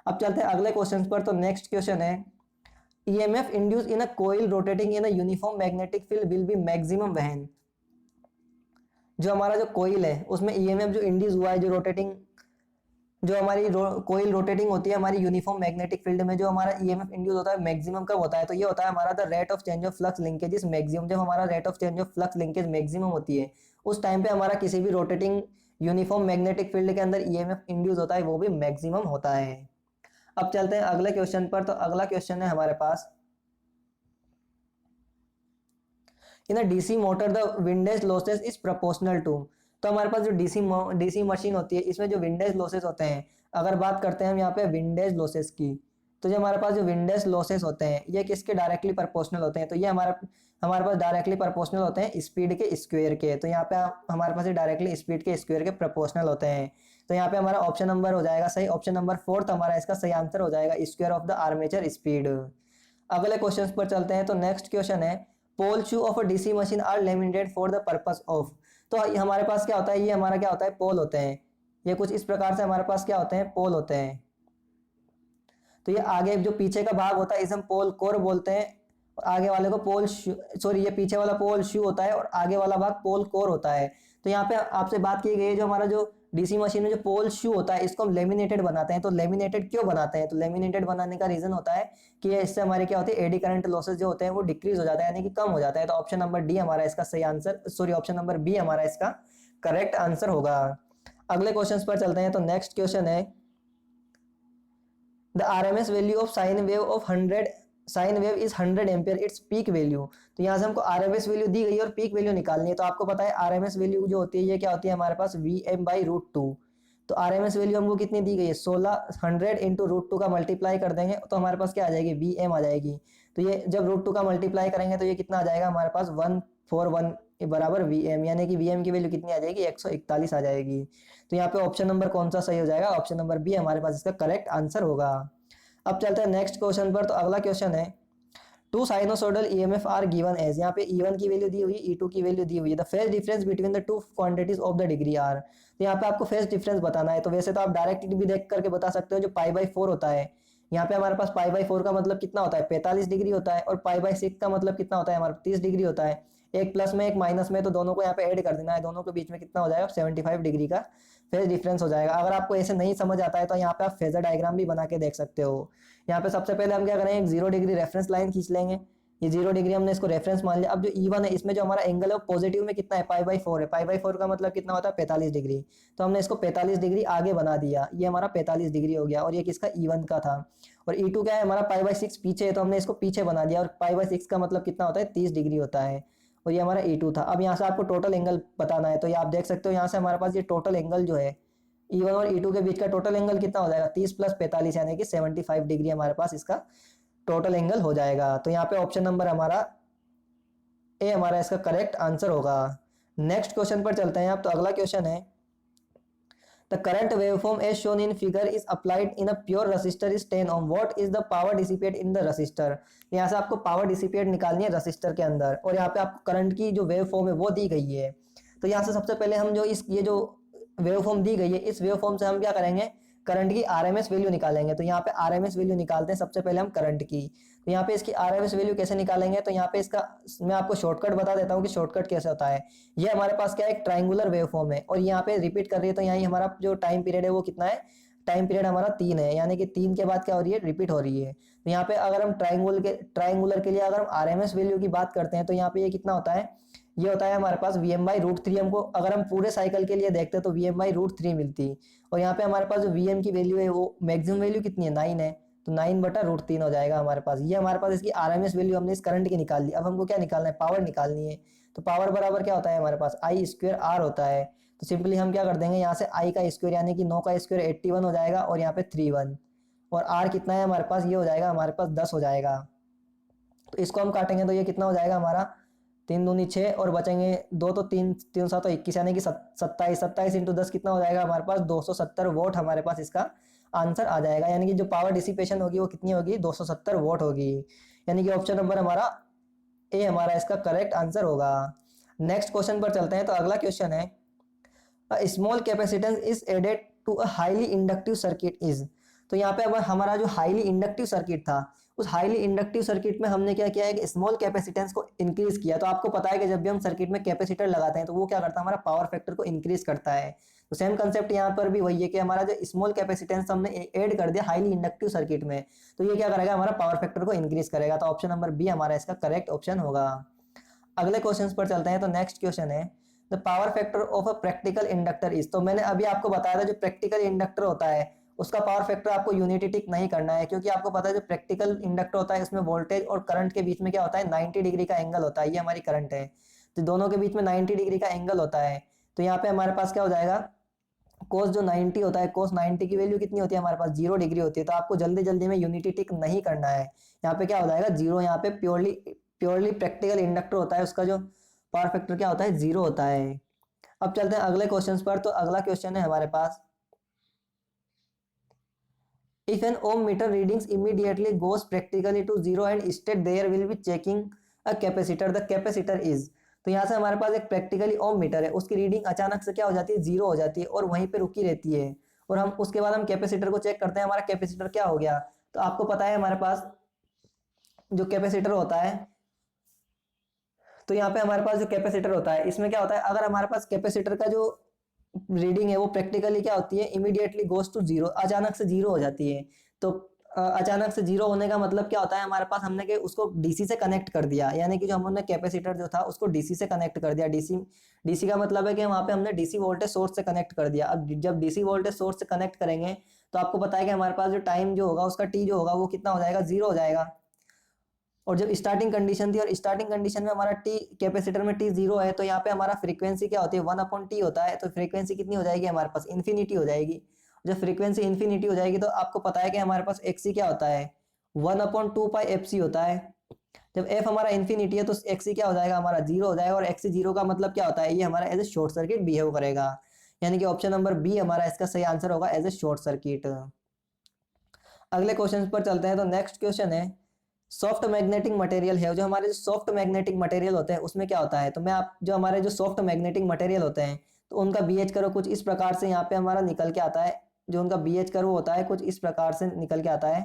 अब चलते हैं अगले क्वेश्चन पर। तो नेक्स्ट क्वेश्चन है, EMF induced in a coil rotating in a uniform magnetic field will be maximum when। जो हमारा जो कोयल है उसमें EMF जो इंड्यूस हुआ है, जो रोटेटिंग, जो हमारी कोयल रोटेटिंग होती है हमारी यूनिफॉर्म मैग्नेटिक फील्ड में, जो हमारा EMF इंड्यूस होता है मैक्सिमम कब होता है, तो ये होता है हमारा the rate of change of flux linkage is maximum. जब हमारा rate of change of flux linkage maximum होती है उस टाइम पे हमारा किसी भी रोटेटिंग यूनिफॉर्म मैग्नेटिक फील्ड के अंदर EMF इंड्यूस होता है वो भी मैक्सिमम होता है। अब चलते हैं अगले क्वेश्चन पर। तो अगला क्वेश्चन है हमारे पास, in a DC motor the windage losses is proportional to. तो हमारे पास जो डीसी मशीन होती है इसमें जो विंडेज लॉसेस होते हैं, अगर बात करते हैं हम यहाँ पे विंडेज लॉसेस की, तो जो हमारे पास जो विंडेज लॉसेस होते हैं ये किसके डायरेक्टली प्रोपोर्शनल होते हैं, तो ये हमारे पास डायरेक्टली प्रोपोर्शनल होते हैं स्पीड के स्क्वायर के। तो यहाँ पे हमारे पास डायरेक्टली स्पीड के स्क्वायर के प्रोपोर्शनल होते हैं। तो यहाँ पे हमारा ऑप्शन नंबर हो जाएगा सही, ऑप्शन नंबर 4 हमारा इसका सही आंसर हो जाएगा, square of the armature speed. अगले क्वेश्चन पर चलते हैं। तो नेक्स्ट क्वेश्चन है, pole shoe of a DC machine are laminated for the purpose of. तो हमारे पास क्या होता है, ये हमारा क्या होता है, पोल होते हैं। ये कुछ इस प्रकार से हमारे पास क्या होते हैं, पोल होते हैं। तो ये आगे जो पीछे का भाग होता है इसे हम पोल कोर बोलते हैं, और आगे वाले को पोल सॉरी ये पीछे वाला पोल शू होता है और आगे वाला भाग पोल कोर होता है। तो यहाँ पे आपसे बात की गई है, जो हमारा जो डीसी मशीन में जो पोल शू होता है इसको हम लेमिनेटेड बनाते हैं। तो लेमिनेटेड क्यों बनाते हैं, तो लेमिनेटेड बनाने का रीजन होता है कि इससे हमारे क्या होती है, एडी करंट लॉसेस जो होते हैं वो डिक्रीज हो जाता है, यानी कि कम हो जाता है। तो ऑप्शन नंबर डी हमारा इसका सही answer, sorry option number B हमारा इसका करेक्ट आंसर होगा। अगले क्वेश्चन पर चलते हैं। तो नेक्स्ट क्वेश्चन है, the RMS value of sine wave of 100 sine wave is 100 ampere its peak value. तो यहाँ से हमको आरएमएस वैल्यू दी गई है और पीक वैल्यू निकालनी है। तो आपको पता है आरएमएस वैल्यू जो होती है ये क्या होती है हमारे पास Vm/√2। तो आरएमएस वैल्यू हमको कितनी दी गई है 1600 इंटू √2 का मल्टीप्लाई कर देंगे तो हमारे पास क्या आ जाएगी Vm आ जाएगी। तो ये जब √2 का मल्टीप्लाई करेंगे तो ये कितना आ जाएगा हमारे पास 141 बराबर Vm, यानी कि Vm की वैल्यू कितनी आ जाएगी 141 आ जाएगी। तो यहाँ पे ऑप्शन नंबर कौन सा सही हो जाएगा, ऑप्शन नंबर बी हमारे पास इसका करेक्ट आंसर होगा। अब चलते हैं नेक्स्ट क्वेश्चन पर। तो अगला क्वेश्चन है two sinusoidal EMF are given as. यहाँ पे E1 की वैल्यू दी हुई है, E2 की वैल्यू दी हुई है। The phase difference between the two quantities of the degree are. तो यहाँ पे आपको फेज डिफरेंस बताना है। तो वैसे तो आप डायरेक्ट भी देख करके बता सकते हो, जो π/4 होता है। यहाँ पे हमारे पास π/4 का मतलब कितना होता है 45 डिग्री होता है, और π/6 का मतलब कितना होता है हमारा 30 डिग्री होता है। एक प्लस में एक माइनस में, तो दोनों को यहाँ पे ऐड कर देना है, दोनों के बीच में कितना हो जाएगा 75 डिग्री का फेज डिफरेंस हो जाएगा। अगर आपको ऐसे नहीं समझ आता है तो यहाँ पे आप फेजर डायग्राम भी बना के देख सकते हो। यहाँ पे सबसे पहले हम क्या करेंगे, एक 0 डिग्री रेफरेंस लाइन खींच लेंगे। ये 0 डिग्री हमने इसको रेफरेंस मान लिया। अब जो E1 है इसमें जो हमारा एंगल है वो पॉजिटिव में कितना है π/4 है। π/4 का मतलब कितना होता है 45 डिग्री। तो हमने इसको 45 डिग्री आगे बना दिया, ये हमारा 45 डिग्री हो गया। और ये किसका E1 का था। और E2 क्या है हमारा π/6 पीछे है, तो हमने इसको पीछे बना दिया। और π/6 का मतलब कितना होता है 30 डिग्री होता है। और ये हमारा E2 था। अब यहाँ से आपको टोटल एंगल बताना है। तो ये आप देख सकते हो यहाँ से हमारे पास ये टोटल एंगल जो है E1 और E2 के बीच का टोटल एंगल कितना हो जाएगा 30 + 45 यानी कि 75 डिग्री हमारे पास इसका टोटल एंगल हो जाएगा। तो यहाँ पे ऑप्शन नंबर हमारा ए हमारा इसका करेक्ट आंसर होगा। नेक्स्ट क्वेश्चन पर चलते हैं आप। तो अगला क्वेश्चन है the current waveform as shown in figure is applied in a pure resistor is 10 ohm, what is the power dissipate in the resistor. यहाँ से आपको पावर डिसिपेट निकालनी है रेसिस्टर के अंदर, और यहाँ पे आपको करंट की जो वेवफॉर्म है वो दी गई है। तो यहाँ से सबसे पहले हम जो ये जो वेवफॉर्म दी गई है इस वेवफॉर्म से हम क्या करेंगे करंट की आरएमएस वैल्यू निकालेंगे। तो यहाँ पे आरएमएस वैल्यू निकालते हैं सबसे पहले हम करंट की। तो यहाँ पे इसकी आरएमएस वैल्यू कैसे निकालेंगे, तो यहाँ पे इसका मैं आपको शॉर्टकट बता देता हूँ कि शॉर्टकट कैसे होता है। ये हमारे पास क्या है एक ट्राइंगुलर वेवफॉर्म है, और यहाँ पे रिपीट कर रही है। तो यहाँ हमारा जो टाइम पीरियड है वो कितना है, टाइम पीरियड हमारा 3 है, यानी कि 3 के बाद क्या हो रही है रिपीट हो रही है। तो यहाँ पे अगर हम ट्राइंगुलर के लिए अगर हम आरएमएस वैल्यू की बात करते हैं तो यहाँ पे ये कितना होता है, ये होता है हमारे पास Vm/√3। हमको अगर हम पूरे साइकिल के लिए देखते हैं तो Vm/√3 मिलती। और यहाँ पे हमारे पास जो Vm की वैल्यू है वो मैक्सिमम वैल्यू कितनी है 9 है, तो 9/√3 हो जाएगा हमारे पास। ये हमारे पास इसकी आरएमएस वैल्यू हमने इस करंट की निकाल ली। अब हमको क्या निकालना है पावर निकालनी है। तो पावर बराबर क्या होता है हमारे पास I² R होता है। तो सिंपली हम क्या कर देंगे यहाँ से I का स्क्वायर यानी कि 9 का स्क्वायर 81 हो जाएगा, और यहाँ पे 31, और R कितना है हमारे पास ये हो जाएगा हमारे पास 10 हो जाएगा। तो इसको हम काटेंगे तो ये कितना हो जाएगा हमारा 3 दूनी 6, और बचेंगे 2, तो 3 3 7 21 यानी कि 27 27 इंटू 10 कितना हो जाएगा हमारे पास 270 वोट हमारे पास इसका आंसर आ जाएगा। यानी कि जो पावर डिसिपेशन होगी वो कितनी होगी 270 वोट होगी। यानी कि ऑप्शन नंबर हमारा ए हमारा इसका करेक्ट आंसर होगा। नेक्स्ट क्वेश्चन पर चलते हैं। तो अगला क्वेश्चन है a small capacitance is added to a highly inductive circuit is. तो यहाँ पे अब हमारा जो हाईली इंडक्टिव सर्किट था उस हाईली इंडक्टिव सर्किट में हमने क्या किया है कि स्मॉल कैपेसिटेंस को इंक्रीज किया। तो आपको पता है कि जब भी हम सर्किट में कैपेसिटर लगाते हैं तो वो क्या करता है हमारा पावर फैक्टर को इंक्रीज करता है। तो सेम कंसेप्ट यहाँ पर भी वही है कि हमारा जो स्मॉल कैपेसिटेंस हमने ऐड कर दिया हाईली इंडक्टिव सर्किट में, तो ये क्या करेगा हमारा पावर फैक्टर को इंक्रीज करेगा। तो ऑप्शन नंबर बी हमारा इसका करेक्ट ऑप्शन होगा। अगले क्वेश्चन पर चलते हैं। तो नेक्स्ट क्वेश्चन है the power factor of a practical inductor is. तो मैंने अभी आपको बताया था जो प्रैक्टिकल इंडक्टर होता है उसका पावर फैक्टर आपको यूनिटी टिक नहीं करना है, क्योंकि आपको पता है जो प्रैक्टिकल इंडक्टर होता है इसमें वोल्टेज और करंट के बीच में क्या होता है 90 डिग्री का एंगल होता है। ये हमारी करंट है, तो दोनों के बीच में 90 डिग्री का एंगल होता है। तो यहाँ पे हमारे पास क्या हो जाएगा कोस जो 90 होता है, कोस 90 की वैल्यू कितनी होती है हमारे पास 0 डिग्री होती है। तो आपको जल्दी जल्दी में यूनिटी टिक नहीं करना है। यहाँ पे क्या हो जाएगा 0, यहाँ पे प्योरली प्रैक्टिकल इंडक्टर होता है उसका जो पावर फैक्टर क्या होता है 0 होता है। अब चलते हैं अगले क्वेश्चन पर। तो अगला क्वेश्चन है हमारे पास if an ohm meter readings immediately goes practically to 0 and instead there will be checking a capacitor, the capacitor is। तो यहाँ से हमारे पास एक प्रैक्टिकली ओम मीटर है, उसकी रीडिंग अचानक से क्या हो जाती है 0 हो जाती है और वहीं पे रुकी रहती है। और हम उसके बाद हम कैपेसिटर को चेक करते हैं हमारा कैपेसिटर क्या हो गया। तो आपको पता है हमारे पास जो कैपेसिटर होता है, तो यहाँ पे हमारे पास जो कैपेसिटर होता है इसमें क्या होता है अगर हमारे पास कैपेसिटर का जो रीडिंग है वो प्रैक्टिकली क्या होती है इमीडिएटली गोस टू 0, अचानक से 0 हो जाती है। तो अचानक से 0 होने का मतलब क्या होता है हमारे पास हमने कि उसको डीसी से कनेक्ट कर दिया, यानी कि जो हमने कैपेसिटर जो था उसको डीसी से कनेक्ट कर दिया। डीसी का मतलब है कि वहाँ पे हमने डीसी वोल्टेज सोर्स से कनेक्ट कर दिया। अब जब डीसी वोल्टेज सोर्स से कनेक्ट करेंगे तो आपको पता है कि हमारे पास जो टाइम जो होगा उसका टी जो होगा वो कितना हो जाएगा 0 हो जाएगा। और जब स्टार्टिंग कंडीशन थी और स्टार्टिंग कंडीशन में हमारा टी कैपेसिटर में टी जीरो है, तो यहाँ पे हमारा फ्रीक्वेंसी क्या होती है, 1/t होता है। तो फ्रीक्वेंसी कितनी हो जाएगी हमारे पास, इन्फिनिटी हो जाएगी। जब फ्रीक्वेंसी इन्फिनिटी हो जाएगी तो आपको पता है कि हमारे पास एक्सी क्या होता है, 1/2πfc होता है। जब एफ हमारा इन्फिनिटी है तो एक्सी क्या हो जाएगा, हमारा जीरो हो जाएगा। और एक्सी जीरो का मतलब क्या होता है, ये हमारा as a short circuit behave करेगा। यानी कि ऑप्शन नंबर बी हमारा इसका सही आंसर होगा, एज ए शॉर्ट सर्किट। अगले क्वेश्चन पर चलते हैं। तो नेक्स्ट क्वेश्चन है, सॉफ्ट मैग्नेटिक मटेरियल है, जो हमारे जो सॉफ्ट मैग्नेटिक मटेरियल होते हैं उसमें क्या होता है। तो मैं आप जो हमारे जो सॉफ्ट मैग्नेटिक मटेरियल होते हैं तो उनका बीएच कर्व कुछ इस प्रकार से यहाँ पे हमारा निकल के आता है। जो उनका बीएच कर्व होता है कुछ इस प्रकार से निकल के आता है।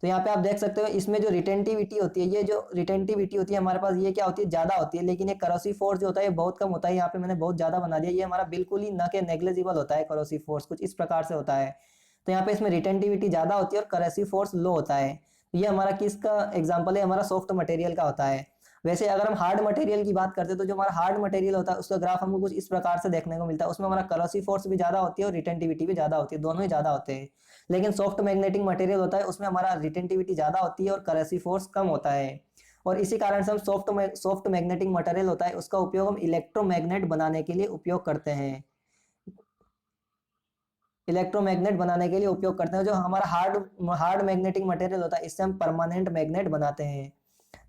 तो यहाँ पे आप देख सकते हो इसमें जो रिटेंटिविटी होती है, ये जो रिटेंटिविटी होती है हमारे पास, ये क्या होती है, ज्यादा होती है। लेकिन ये करोसिव फोर्स जो होता है ये बहुत कम होता है। यहाँ पे मैंने बहुत ज्यादा बना दिया, ये हमारा बिल्कुल ही न के नेग्लेजिबल होता है। करोसिव फोर्स कुछ इस प्रकार से होता है। तो यहाँ पे इसमें रिटेंटिविटी ज्यादा होती है और करोसिव फोर्स लो होता है। ये हमारा किसका एग्जाम्पल है, हमारा सॉफ्ट मटेरियल का होता है। वैसे अगर हम हार्ड मटेरियल की बात करते हैं तो जो हमारा हार्ड मटेरियल होता है उसका ग्राफ हमको कुछ इस प्रकार से देखने को मिलता है। उसमें हमारा करोसिव फोर्स भी ज्यादा होती है और रिटेंटिविटी भी ज्यादा होती है, दोनों ही ज्यादा होते हैं। लेकिन सॉफ्ट मैग्नेटिक मटेरियल होता है उसमें हमारा रिटेंटिविटी ज्यादा होती है और करोसिव फोर्स कम होता है। और इसी कारण से हम सॉफ्ट मैग्नेटिक मटेरियल होता है उसका उपयोग हम इलेक्ट्रोमैग्नेट बनाने के लिए उपयोग करते हैं। इलेक्ट्रोमैग्नेट बनाने के लिए उपयोग करते हैं। जो हमारा हार्ड मैग्नेटिक मटेरियल होता है इससे हम परमानेंट मैग्नेट बनाते हैं।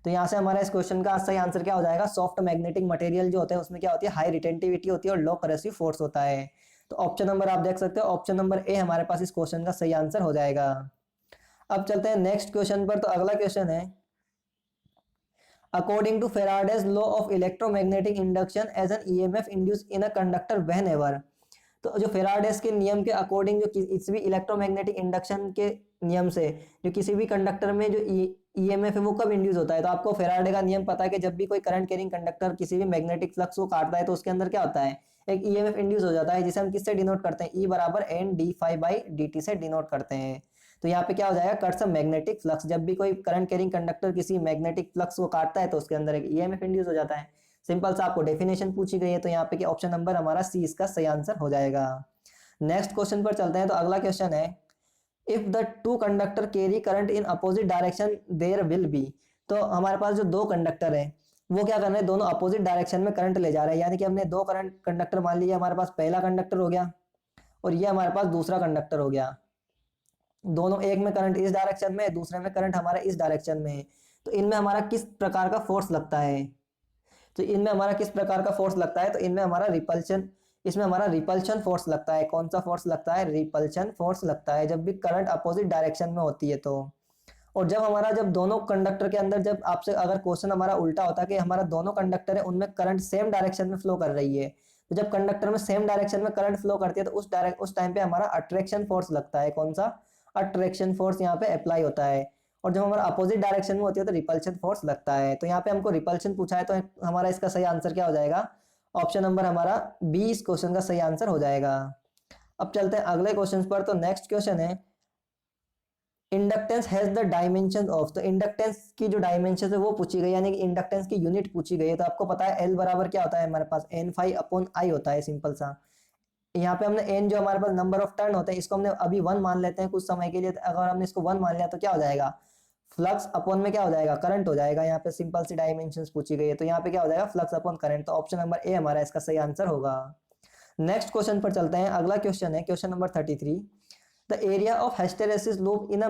तो यहाँ से हमारा इस क्वेश्चन का सही आंसर क्या हो जाएगा, सॉफ्ट मैग्नेटिक मटेरियल जो होते हैं उसमें क्या होती है, हाई रिटेंटिविटी होती है और लो करोसिव फोर्स होता है। तो ऑप्शन नंबर आप देख सकते हो, ऑप्शन नंबर ए हमारे पास इस क्वेश्चन का सही आंसर हो जाएगा। अब चलते हैं नेक्स्ट क्वेश्चन पर। तो अगला क्वेश्चन है, according to Faraday's law of electromagnetic induction as an EMF induce in a conductor whenever. तो जो फेराडेज के नियम के अकॉर्डिंग जो किसी भी इलेक्ट्रोमैग्नेटिक इंडक्शन के नियम से जो किसी भी कंडक्टर में जो ईएमएफ है वो कब इंड्यूस होता है। तो आपको फेराडे का नियम पता है कि जब भी कोई करंट कैरिंग कंडक्टर किसी भी मैग्नेटिक फ्लक्स को काटता है तो उसके अंदर क्या होता है, एक ईएमएफ इंड्यूस हो जाता है, जिसे हम किससे डिनोट करते हैं, ई बराबर N D phi by D T से डिनोट करते हैं। तो यहाँ पे क्या हो जाएगा, कट्स अ मैग्नेटिक फ्लक्स। जब भी कोई करंट कैरिंग कंडक्टर किसी मैग्नेटिक फ्लक्स को काटता है तो उसके अंदर एक ईएमएफ इंड्यूस हो जाता है। सिंपल सा आपको डेफिनेशन पूछी गई है। तो यहाँ पे ऑप्शन नंबर हमारा सी इसका सही आंसर हो जाएगा। नेक्स्ट क्वेश्चन पर चलते हैं। तो अगला क्वेश्चन है, if the two conductor carry current in opposite direction there will be. तो हमारे पास जो दो कंडक्टर है वो क्या कर रहे हैं, दोनों अपोजिट डायरेक्शन में करंट ले जा रहे हैं। यानी कि हमने दो करंट कंडक्टर मान लिया, हमारे पास पहला कंडक्टर हो गया और ये हमारे पास दूसरा कंडक्टर हो गया। दोनों, एक में करंट इस डायरेक्शन में, दूसरे में करंट हमारा इस डायरेक्शन में है। तो इनमें हमारा किस प्रकार का फोर्स लगता है, तो इनमें हमारा किस प्रकार का फोर्स लगता है, तो इनमें हमारा रिपल्शन, इसमें हमारा रिपल्शन फोर्स लगता है। कौन सा फोर्स लगता है, रिपल्शन फोर्स लगता है जब भी करंट अपोजिट डायरेक्शन में होती है तो। और जब दोनों कंडक्टर के अंदर, जब आपसे अगर क्वेश्चन हमारा उल्टा होता है कि हमारा दोनों कंडक्टर है उनमें करंट सेम डायरेक्शन में फ्लो कर रही है, तो जब कंडक्टर में सेम डायरेक्शन में करंट फ्लो करती है तो उस टाइम पे हमारा अट्रैक्शन फोर्स लगता है। कौन सा, अट्रैक्शन फोर्स यहाँ पे अप्लाई होता है। और जब हमारा अपोजिट डायरेक्शन में होती है तो रिपल्शन फोर्स लगता है। तो यहाँ पे हमको रिपल्शन पूछा है तो हमारा इसका सही आंसर क्या हो जाएगा, ऑप्शन नंबर हमारा बी इस क्वेश्चन का सही आंसर हो जाएगा। अब चलते हैं अगले क्वेश्चन पर। तो नेक्स्ट क्वेश्चन है, inductance has the dimension of. तो इंडक्टेंस की जो डायमेंशन है वो पूछी गई, यानी कि इंडक्टेंस की यूनिट पूछी गई है। तो आपको पता है एल बराबर क्या होता है, हमारे पास एन फाई अपॉन आई होता है, सिंपल सा। यहाँ पे हमने एन जो हमारे पास नंबर ऑफ टर्न होते हैं इसको हमने अभी 1 मान लेते हैं कुछ समय के लिए। अगर हमने इसको 1 मान लिया तो क्या हो जाएगा, फ्लक्स अपॉन में क्या हो जाएगा, करंट हो जाएगा। यहाँ पे सिंपल सी डायमेंशंस पूछी गई है तो यहाँ पे क्या हो जाएगा, फ्लक्स अपॉन करंट। तो ऑप्शन नंबर ए हमारा इसका सही आंसर होगा। नेक्स्ट क्वेश्चन पर चलते हैं। अगला क्वेश्चन है question number 33, the area of hysteresis loop in a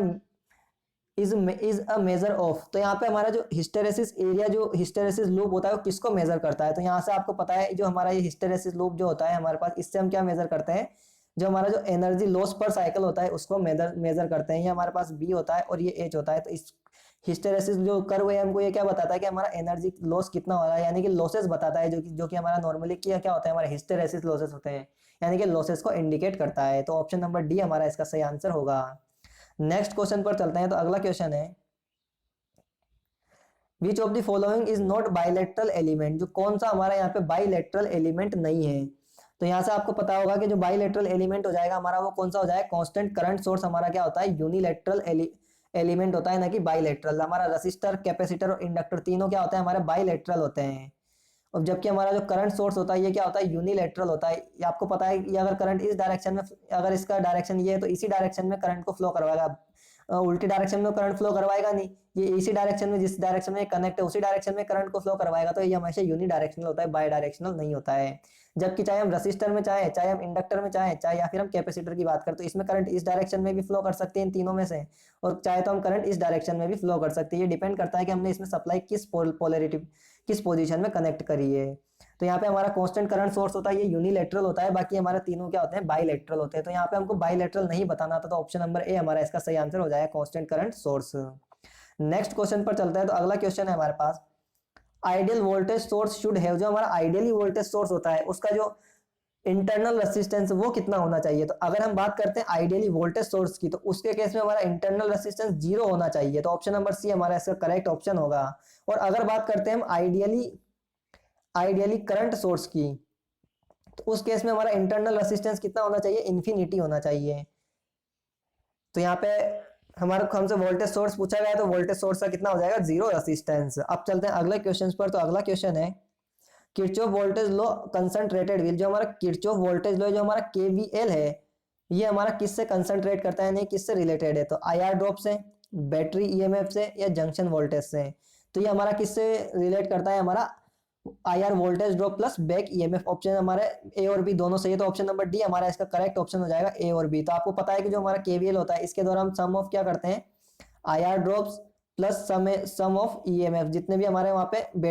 is a measure of. तो यहाँ पे हमारा जो हिस्टेरेसिस एरिया, जो हिस्टेरेसिस लूप होता है वो किसको मेजर करता है। तो यहाँ से आपको पता है जो हमारा ये हिस्टेरेसिस लूप जो होता है हमारे पास, इससे हम क्या मेजर करते हैं, जो हमारा जो एनर्जी लॉस पर साइकिल होता है उसको मेजर करते हैं। ये हमारे पास बी होता है और ये एच होता है। तो इस हिस्टेरेसिस जो कर्व है हमको ये क्या बताता है कि हमारा एनर्जी लॉस कितना हो रहा है, यानी कि लॉसेस बताता है। जो कि हमारा नॉर्मली क्या होता है, हमारे हिस्टेरेसिस लॉसेस होते हैं, यानी कि लॉसेस को इंडिकेट करता है। तो ऑप्शन नंबर डी हमारा इसका सही आंसर होगा। नेक्स्ट क्वेश्चन पर चलते हैं। तो अगला क्वेश्चन है, which of the following is not bilateral element. जो कौन सा हमारा यहाँ पे बाइलेटरल एलिमेंट नहीं है। तो यहाँ से आपको पता होगा कि जो बाइलेटरल एलिमेंट हो जाएगा हमारा वो कौन सा हो जाएगा, कांस्टेंट करंट सोर्स हमारा क्या होता है, यूनिलेटरल एलिमेंट होता है, ना कि बाइलेटरल। हमारा रजिस्टर, कैपेसिटर और इंडक्टर तीनों क्या होता है, हमारे बाइलेटरल होते हैं। और जबकि हमारा जो करंट सोर्स होता है ये क्या होता है, यूनिलेटरल होता है। ये आपको पता है, ये अगर करंट इस डायरेक्शन में, अगर इसका डायरेक्शन ये है तो इसी डायरेक्शन में करंट को फ्लो करवाएगा। उल्टी डायरेक्शन में करंट फ्लो करवाएगा नहीं, ये इसी डायरेक्शन में, जिस डायरेक्शन में कनेक्ट है उसी डायरेक्शन में करंट को फ्लो करवाएगा। तो ये हमेशा यूनी डायरेक्शनल होता है, बाई डायरेक्शनल नहीं होता है। जबकि चाहे हम रसिस्टर में चाहे, चाहे हम इंडक्टर में चाहे, चाहे या फिर हम कैपेसिटर की बात करें, तो इसमें करंट इस डायरेक्शन में भी फ्लो कर सकते हैं इन तीनों में से, और चाहे तो हम करंट इस डायरेक्शन में भी फ्लो कर सकते हैं। ये डिपेंड करता है कि हमने इसमें सप्लाई किस पोलैरिटी, किस पोजीशन में कनेक्ट करी है। तो यहाँ पे हमारा कांस्टेंट करंट सोर्स होता है, ये यूनिलैटरल होता है, बाकी हमारे तीनों क्या होते हैं, बाइलैटरल होते हैं। तो यहाँ पे हमको बाइलैटरल नहीं बताना था, तो ऑप्शन नंबर ए हमारा इसका सही आंसर हो जाएगा, constant current source. Next question पर चलता है। तो अगला क्वेश्चन है हमारे पास, ideal voltage source should have, जो हमारा आइडियली वोल्टेज सोर्स होता है उसका जो इंटरनल रेसिस्टेंस वो कितना होना चाहिए। तो अगर हम बात करते हैं आइडियली वोल्टेज सोर्स की, तो उसके केस में हमारा इंटरनल रेसिस्टेंस 0 होना चाहिए। तो ऑप्शन नंबर सी हमारा इसका करेक्ट ऑप्शन होगा। और अगर बात करते हैं हम आइडियली करंट सोर्स की, तो उस केस में हमारा इंटरनल रेसिस्टेंस कितना होना चाहिए, इन्फिनिटी होना चाहिए। तो यहाँ पे हमारे हमसे वोल्टेज सोर्स पूछा गया है, तो वोल्टेज सोर्स का कितना हो जाएगा, 0 रेसिस्टेंस। अब चलते हैं अगले क्वेश्चन पर। तो अगला क्वेश्चन है, Kirchhoff voltage law concentrated will, जो हमारा किरचॉफ वोल्टेज लॉ, जो हमारा केवीएल है, ये हमारा किससे कंसंट्रेट करता है, नहीं किससे रिलेटेड है। तो आईआर ड्रॉप से, बैटरी ईएमएफ से, या जंक्शन वोल्टेज से। तो ये हमारा किससे रिलेट करता है, हमारा IR voltage drop plus back EMF. Option हमारे ए और बी दोनों सही है, तो ऑप्शन नंबर डी हमारा इसका करेक्ट ऑप्शन हो जाएगा, ए और बी। तो आपको पता है कि जो हमारा केवीएल होता है, इसके द्वारा हम सम ऑफ क्या करते हैं, IR drops plus sum of EMF, जितने भी हमारे वहाँ पे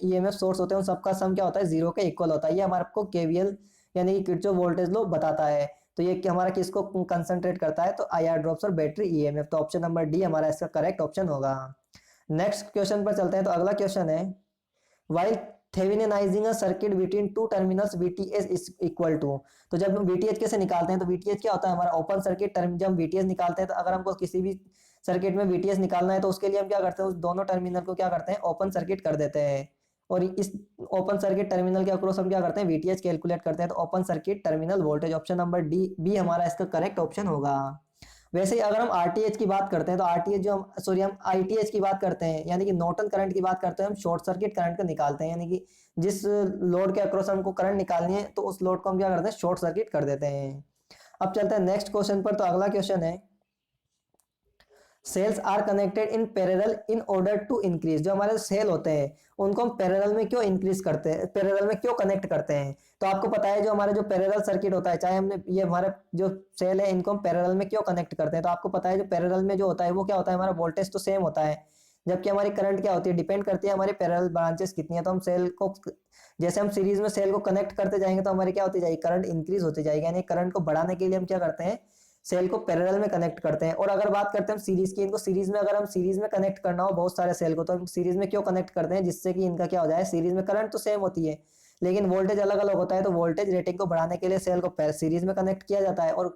ईएमएफ सोर्स होते हैं उन सबका सम क्या होता है, 0 के इक्वल होता है। ये हमारे को केवीएल यानी कि किरचॉफ वोल्टेज लॉ बताता है। तो ये हमारा किसको कंसंट्रेट करता है, तो आईआर ड्रॉप्स और बैटरी ईएमएफ। तो ऑप्शन नंबर डी हमारा इसका करेक्ट ऑप्शन होगा। नेक्स्ट क्वेश्चन पर चलते हैं। तो अगला क्वेश्चन है, while Theveninizing a circuit between two terminals VTH is equal to. तो जब हम VTH कैसे निकालते हैं, तो VTH क्या होता है, हमारा ओपन सर्किट टर्म। जब VTH निकालते हैं, तो अगर हमको किसी भी सर्किट में VTH निकालना है, तो उसके लिए हम क्या करते हैं, उस दोनों टर्मिनल को क्या करते हैं, ओपन सर्किट कर देते हैं। और इस ओपन सर्किट टर्मिनल के अक्रॉस हम क्या करते हैं, VTH कैलकुलेट करते हैं। तो open circuit terminal voltage, option number D B हमारा इसका करेक्ट ऑप्शन होगा। वैसे ही अगर हम आरटीएच की बात करते हैं, तो आरटीएच जो हम सॉरी हम आईटीएच की बात करते हैं, यानी कि नॉर्टन करंट की बात करते हैं, हम शॉर्ट सर्किट करंट को निकालते हैं। यानी कि जिस लोड के अक्रॉस हमको करंट निकालनी है, तो उस लोड को हम क्या करते हैं, शॉर्ट सर्किट कर देते हैं। अब चलते हैं नेक्स्ट क्वेश्चन पर। तो अगला क्वेश्चन है, cells are connected in parallel in order to increase. जो हमारे सेल होते हैं उनको हम पैरेलल में क्यों इंक्रीज करते हैं, पैरेलल में क्यों कनेक्ट करते हैं। तो आपको पता है जो हमारे जो पैरेलल सर्किट होता है, चाहे हमने ये हमारे जो सेल है इनको हम पैरेलल में क्यों कनेक्ट करते हैं। तो आपको पता है जो पैरेलल में जो होता है वो क्या होता है, हमारा वोल्टेज तो सेम होता है, जबकि हमारी करंट क्या होती है, डिपेंड करती है हमारी पैरेलल ब्रांचेस कितनी है। तो हम सेल को जैसे हम सीरीज में सेल को कनेक्ट करते जाएंगे, तो हमारी क्या होती जाएगी, करंट इंक्रीज होती जाएगी। यानी करंट को बढ़ाने के लिए हम क्या करते हैं, सेल को पैरेलल में कनेक्ट करते हैं। और अगर बात करते हैं हम सीरीज की, इनको सीरीज में अगर हम सीरीज में कनेक्ट करना हो बहुत सारे सेल को, तो हम सीरीज में क्यों कनेक्ट करते हैं, जिससे कि इनका क्या हो जाए, सीरीज में करंट तो सेम होती है लेकिन वोल्टेज अलग अलग होता है। तो वोल्टेज रेटिंग को बढ़ाने के लिए सेल को सीरीज में कनेक्ट किया जाता है, और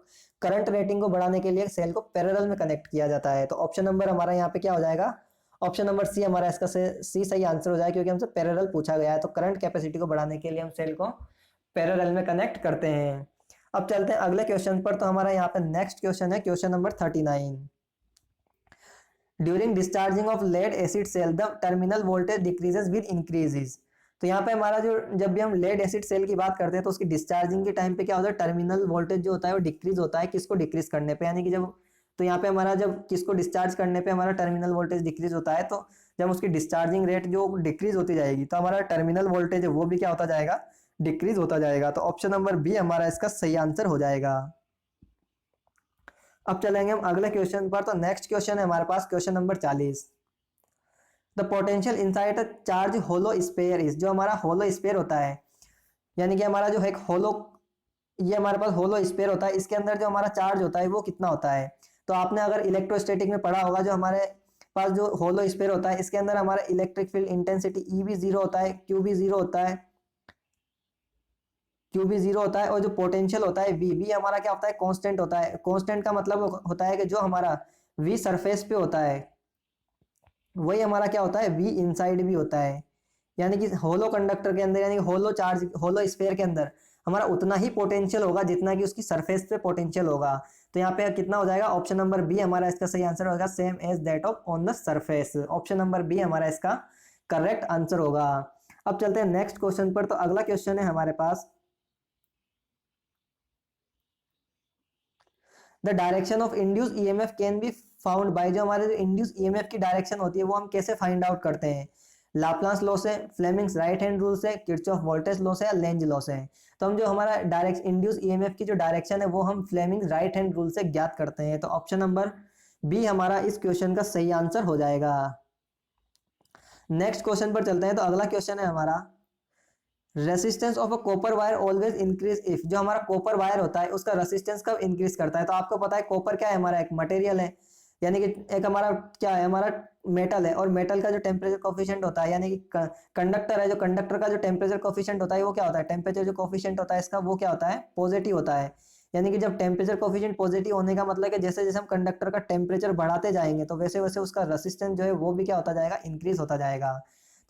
करंट रेटिंग को बढ़ाने के लिए सेल को पैरेलल में कनेक्ट किया जाता है। तो ऑप्शन नंबर हमारा यहाँ पे क्या हो जाएगा, ऑप्शन नंबर सी हमारा इसका सी सही आंसर हो जाएगा, क्योंकि हमसे पैरेलल पूछा गया है। तो करंट कैपेसिटी को बढ़ाने के लिए हम सेल को पैरेलल में कनेक्ट करते हैं। अब चलते हैं अगले क्वेश्चन पर। तो हमारा यहाँ पे नेक्स्ट क्वेश्चन है, question number 39। During discharging of lead acid cell the terminal voltage decreases with increases. तो यहाँ पे हमारा जो जब भी हम लेड एसिड सेल की बात करते हैं, तो उसकी डिस्चार्जिंग के टाइम पे क्या होता है, टर्मिनल वोल्टेज जो होता है वो डिक्रीज होता है। किसको डिक्रीज करने पे, यानी कि जब, तो यहाँ पे हमारा जब किसको डिस्चार्ज करने पे हमारा टर्मिनल वोल्टेज डिक्रीज होता है, तो जब उसकी डिस्चार्जिंग रेट जो डिक्रीज होती जाएगी, तो हमारा टर्मिनल वोल्टेज है वो भी क्या होता जाएगा, डिक्रीज होता जाएगा। तो ऑप्शन नंबर बी हमारा इसका सही आंसर हो जाएगा। अब चलेंगे हम अगले क्वेश्चन पर। तो नेक्स्ट क्वेश्चन है हमारे पास question number 40। The potential inside a charge hollow sphere is. जो हमारा होलो स्फीयर होता है, यानी कि हमारा जो एक होलो, ये हमारे पास होलो स्फीयर होता है, इसके अंदर जो हमारा चार्ज होता है वो कितना होता है। तो आपने अगर इलेक्ट्रोस्टैटिक में पढ़ा होगा, जो हमारे पास जो होलो स्फीयर होता है इसके अंदर हमारा इलेक्ट्रिक फील्ड इंटेंसिटी ई भी 0 होता है, क्यू भी 0 होता है, क्यू भी 0 होता है, और जो पोटेंशियल होता है वी, वी हमारा क्या होता है, कांस्टेंट होता है। कांस्टेंट का मतलब होता है कि जो हमारा वी सरफेस पे होता है वही हमारा क्या होता है, वी इनसाइड भी होता है। यानी कि होलो कंडक्टर के अंदर, यानी कि होलो चार्ज, होलो स्फीयर के अंदर हमारा उतना ही पोटेंशियल होगा जितना कि उसकी सरफेस पे पोटेंशियल होगा। तो यहाँ पे कितना हो जाएगा, ऑप्शन नंबर बी हमारा इसका सही आंसर होगा, same as that of on the surface. Option number B हमारा इसका करेक्ट आंसर होगा। अब चलते हैं नेक्स्ट क्वेश्चन पर। तो अगला क्वेश्चन है हमारे पास, the direction of induce EMF can be found by, जो हमारे जो इंड्यूस ईएमएफ की डायरेक्शन होती है वो हम कैसे फाइंड आउट करते हैं? लाप्लास लॉ से, फ्लेमिंग्स राइट हैंड रूल से, किरचॉफ वोल्टेज लॉ से, या लेंज लॉ से? तो हम जो हमारा डायरेक्ट इंड्यूस ईएमएफ की जो डायरेक्शन है वो हम फ्लेमिंग्स राइट हैंड रूल से ज्ञात करते हैं। तो ऑप्शन नंबर बी हमारा इस क्वेश्चन का सही आंसर हो जाएगा। नेक्स्ट क्वेश्चन पर चलते हैं। तो अगला क्वेश्चन है हमारा, resistance of a copper wire always increase if, जो हमारा कॉपर वायर होता है उसका रेसिस्टेंस कब इंक्रीज करता है? तो आपको पता है कॉपर क्या है, हमारा एक मटेरियल है, यानी कि एक हमारा क्या है, हमारा मेटल है, और मेटल का जो टेम्परेचर कोफिशिएंट होता है, यानी कि कंडक्टर है, जो कंडक्टर का जो टेम्परेचर कोफिशिएंट होता है वो क्या होता है, टेम्परेचर जो कोफिशिएंट होता है इसका वो क्या होता है, पॉजिटिव होता है। यानी कि जब टेम्परेचर कोफिशिएंट पॉजिटिव होने का मतलब है जैसे जैसे हम कंडक्टर का टेम्परेचर बढ़ाते जाएंगे तो वैसे वैसे उसका रेसिस्टेंस जो है वो भी क्या होता जाएगा, इंक्रीज होता जाएगा।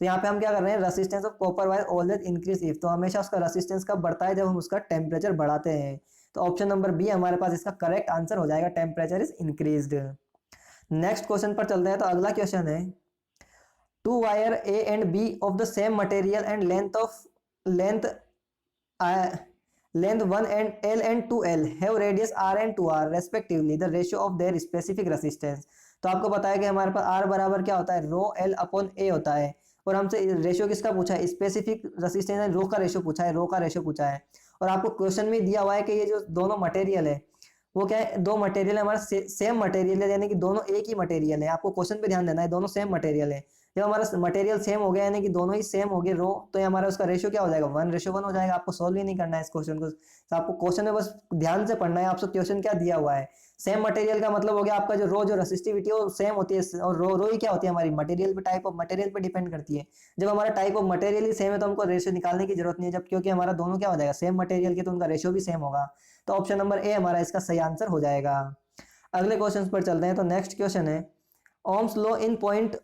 तो यहाँ पे हम क्या कर रहे हैं, resistance of copper wire always increase if, तो हमेशा उसका रेसिस्टेंस कब बढ़ता है, जब हम उसका टेम्परेचर बढ़ाते हैं। तो ऑप्शन नंबर बी हमारे पास इसका करेक्ट आंसर हो जाएगा, temperature is increased. Next question पर चलते हैं। तो अगला क्वेश्चन है, two wire A and B of the same material and length length 1 and L and 2L have radius R and 2R respectively, the ratio of their specific resistance। तो आपको पता है कि हमारे पास R बराबर क्या होता है, रो L अपॉन A होता है, और हमसे रेशियो किसका पूछा है, स्पेसिफिक रेसिस्टेंस है, रो का रेशियो पूछा है, रो का रेशियो पूछा है। और आपको क्वेश्चन में दिया हुआ है कि ये जो दोनों मटेरियल है वो क्या है, दो मटेरियल है हमारा सेम मटेरियल है, यानी कि दोनों एक ही मटेरियल है। आपको क्वेश्चन पे ध्यान देना है, दोनों सेम मटेरियल है। जब हमारा मटेरियल सेम हो गया यानी कि दोनों ही सेम हो गए रो, तो ये हमारा उसका रेशियो क्या हो जाएगा, 1:1 हो जाएगा। आपको सोल्व ही नहीं करना है इस क्वेश्चन को, तो आपको क्वेश्चन में बस ध्यान से पढ़ना है। आपसे क्वेश्चन क्या दिया हुआ है, सेम मटेरियल का मतलब हो गया आपका जो रो जो रेसिस्टिविटी है वो सेम होती है, और रो ही क्या होती है हमारी मटेरियल पे, टाइप ऑफ मटेरियल पे डिपेंड करती है। जब हमारा type of material he same है तो हमको रेशियो निकालने की जरूरत नहीं है, जब क्योंकि हमारा दोनों क्या हो जाएगा, सेम मटेरियल के, तो उनका रेशियो भी सेम होगा। तो ऑप्शन नंबर ए हमारा इसका सही आंसर हो जाएगा। अगले क्वेश्चन पर चलते हैं। तो नेक्स्ट क्वेश्चन है, Ohm's law in point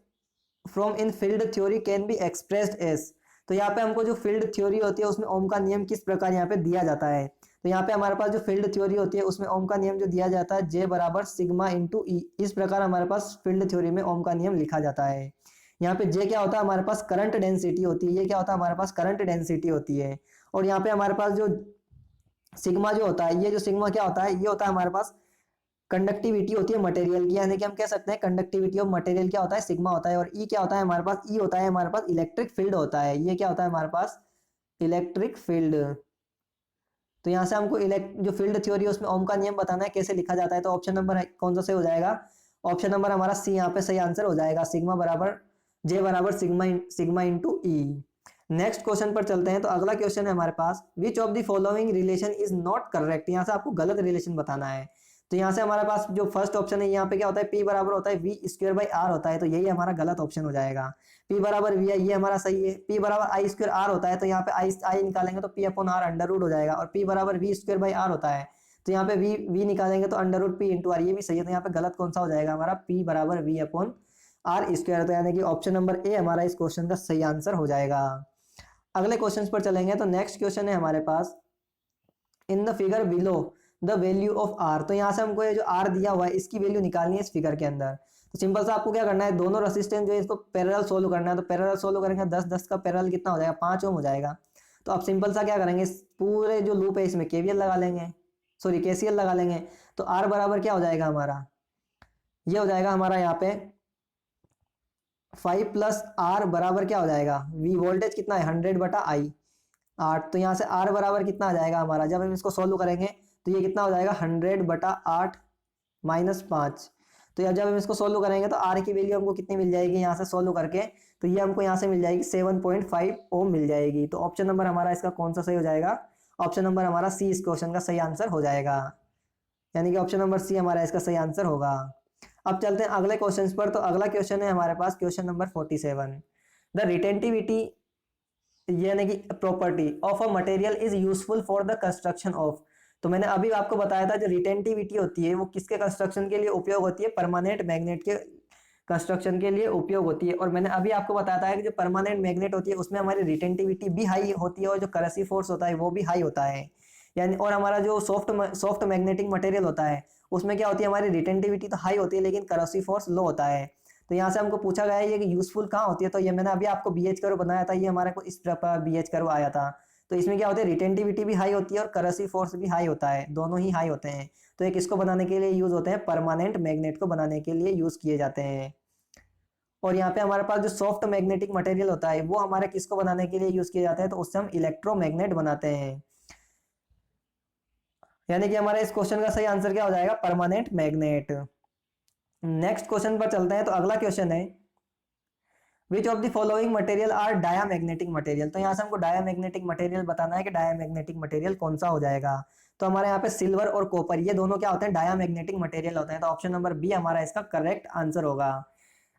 from in field theory can be expressed as. तो यहाँ पे हमको जो फील्ड थ्योरी होती है उसमें ओम का नियम किस प्रकार यहाँ पे दिया जाता है? तो यहाँ पे हमारे पास जो फील्ड थ्योरी होती है उसमें ओम का नियम जो दिया जाता है, जे बराबर सिग्मा इंटू ई, इस प्रकार हमारे पास फील्ड थ्योरी में ओम का नियम लिखा जाता है। यहाँ पे जे क्या होता है, हमारे पास करंट डेंसिटी होती है, ये क्या होता है हमारे पास करंट डेंसिटी होती है। और यहाँ पे हमारे पास जो सिग्मा जो होता है, ये जो सिग्मा क्या होता है, ये होता है हमारे पास कंडक्टिविटी होती है मटेरियल की, यानी कि हम कह सकते हैं कंडक्टिविटी ऑफ मटेरियल क्या होता है, सिग्मा होता है। और ई क्या होता है हमारे पास, ई होता है हमारे पास इलेक्ट्रिक फील्ड होता है, ये क्या होता है हमारे पास, इलेक्ट्रिक फील्ड। तो यहाँ से हमको जो फील्ड थ्योरी है उसमें ओम का नियम बताना है कैसे लिखा जाता है। तो ऑप्शन नंबर कौन सा सही हो जाएगा, ऑप्शन नंबर हमारा सी यहाँ पे सही आंसर हो जाएगा, सिग्मा बराबर जे बराबर sigma into E. Next question पर चलते हैं। तो अगला क्वेश्चन है हमारे पास, which of the following relation is not correct. यहाँ से आपको गलत रिलेशन बताना है। तो यहाँ से हमारे पास जो फर्स्ट ऑप्शन है यहाँ पे क्या होता है, P बराबर होता है V स्क्वायर बाई R होता है, तो यही हमारा गलत ऑप्शन हो जाएगा। P बराबर V है, ये हमारा सही है। P बराबर I स्क्वायर R होता है, तो यहाँ पे I निकालेंगे तो P upon R under root हो जाएगा। और P बराबर V स्क्वायर बाई R होता है, तो यहाँ पे V निकालेंगे तो under root P into R, ये भी सही है। तो यहाँ पे गलत कौन सा हो जाएगा हमारा, P बराबर V अपॉन R स्क्वायर। तो यानी कि ऑप्शन नंबर ए हमारा इस क्वेश्चन का सही आंसर हो जाएगा। अगले क्वेश्चन पर चलेंगे। तो नेक्स्ट क्वेश्चन है हमारे पास, in the figure below the value of R. तो यहाँ से हमको ये जो आर दिया हुआ है इसकी वैल्यू निकालनी है इस फिगर के अंदर। तो सिंपल सा आपको क्या करना है, दोनों रेसिस्टेंस जो है इसको पैरेलल सोल्व करना है। तो पैरेलल सोल्व करेंगे 10 का पैरेलल कितना हो जाएगा, 5 ओम हो जाएगा। तो आप सिंपल सा क्या करेंगे, पूरे जो लूप है इसमें केवीएल लगा लेंगे, सॉरी केसीएल लगा लेंगे। तो आर बराबर क्या हो जाएगा हमारा, ये हो जाएगा हमारा यहाँ पे 5 प्लस आर बराबर क्या हो जाएगा, वी वोल्टेज कितना है 100/I 8। तो यहाँ से आर बराबर कितना आ जाएगा हमारा, जब हम इसको सोल्व करेंगे तो ये कितना हो जाएगा 100/8 माइनस 5। तो यार जब हम इसको सोल्व करेंगे तो आर की वैल्यू हमको कितनी मिल जाएगी यहाँ से सोल्व करके, तो ये हमको यहाँ से मिल जाएगी 7.5 ओम मिल जाएगी। तो ऑप्शन नंबर हमारा इसका कौन सा सही हो जाएगा, ऑप्शन नंबर हमारा सी इस क्वेश्चन का सही आंसर हो जाएगा, यानी कि ऑप्शन नंबर सी हमारा इसका सही आंसर होगा। अब चलते हैं अगले क्वेश्चन पर। तो अगला क्वेश्चन है हमारे पास क्वेश्चन नंबर 47, द रिटेंटिविटी यानी कि property of a material is useful for the construction of. तो मैंने अभी आपको बताया था जो रिटेंटिविटी होती है वो किसके कंस्ट्रक्शन के लिए उपयोग होती है, परमानेंट मैग्नेट के कंस्ट्रक्शन के लिए उपयोग होती है। और मैंने अभी आपको बताया था कि जो परमानेंट मैग्नेट होती है उसमें हमारी रिटेंटिविटी भी हाई होती है और जो करसिव फोर्स होता है वो भी हाई होता है, यानी और हमारा जो सॉफ्ट मैग्नेटिक मटेरियल होता है उसमें क्या होती है, हमारी रिटेंटिविटी तो हाई होती है लेकिन करसिव फोर्स लो होता है। तो यहाँ से हमको पूछा गया है ये कि यूजफुल कहाँ होती है, तो ये मैंने अभी आपको बीएच कर्व बनाया था, ये हमारे को इस प्रकार बीएच कर्व आया था। तो इसमें क्या होता है, रिटेंटिविटी भी हाई होती है और करसिव फोर्स भी हाई होता है, दोनों ही हाई होते हैं। तो ये किसको बनाने के लिए यूज होते हैं, परमानेंट मैग्नेट को बनाने के लिए यूज किए जाते हैं। और यहाँ पे हमारे पास जो सॉफ्ट मैग्नेटिक मटेरियल होता है वो हमारे किसको बनाने के लिए यूज किया जाता है, तो उससे हम इलेक्ट्रोमैग्नेट बनाते हैं। यानी कि हमारे इस क्वेश्चन का सही आंसर क्या हो जाएगा, परमानेंट मैग्नेट। नेक्स्ट क्वेश्चन पर चलते हैं। तो अगला क्वेश्चन है which of the following material are diamagnetic material. तो यहाँ से हमको डायामैग्नेटिक मटेरियल बताना है कि डायामैग्नेटिक मटेरियल कौन सा हो जाएगा। तो हमारे यहाँ पे सिल्वर और कॉपर ये दोनों क्या होते हैं, डायामैग्नेटिक मटेरियल होते हैं। तो ऑप्शन नंबर बी हमारा इसका करेक्ट आंसर होगा।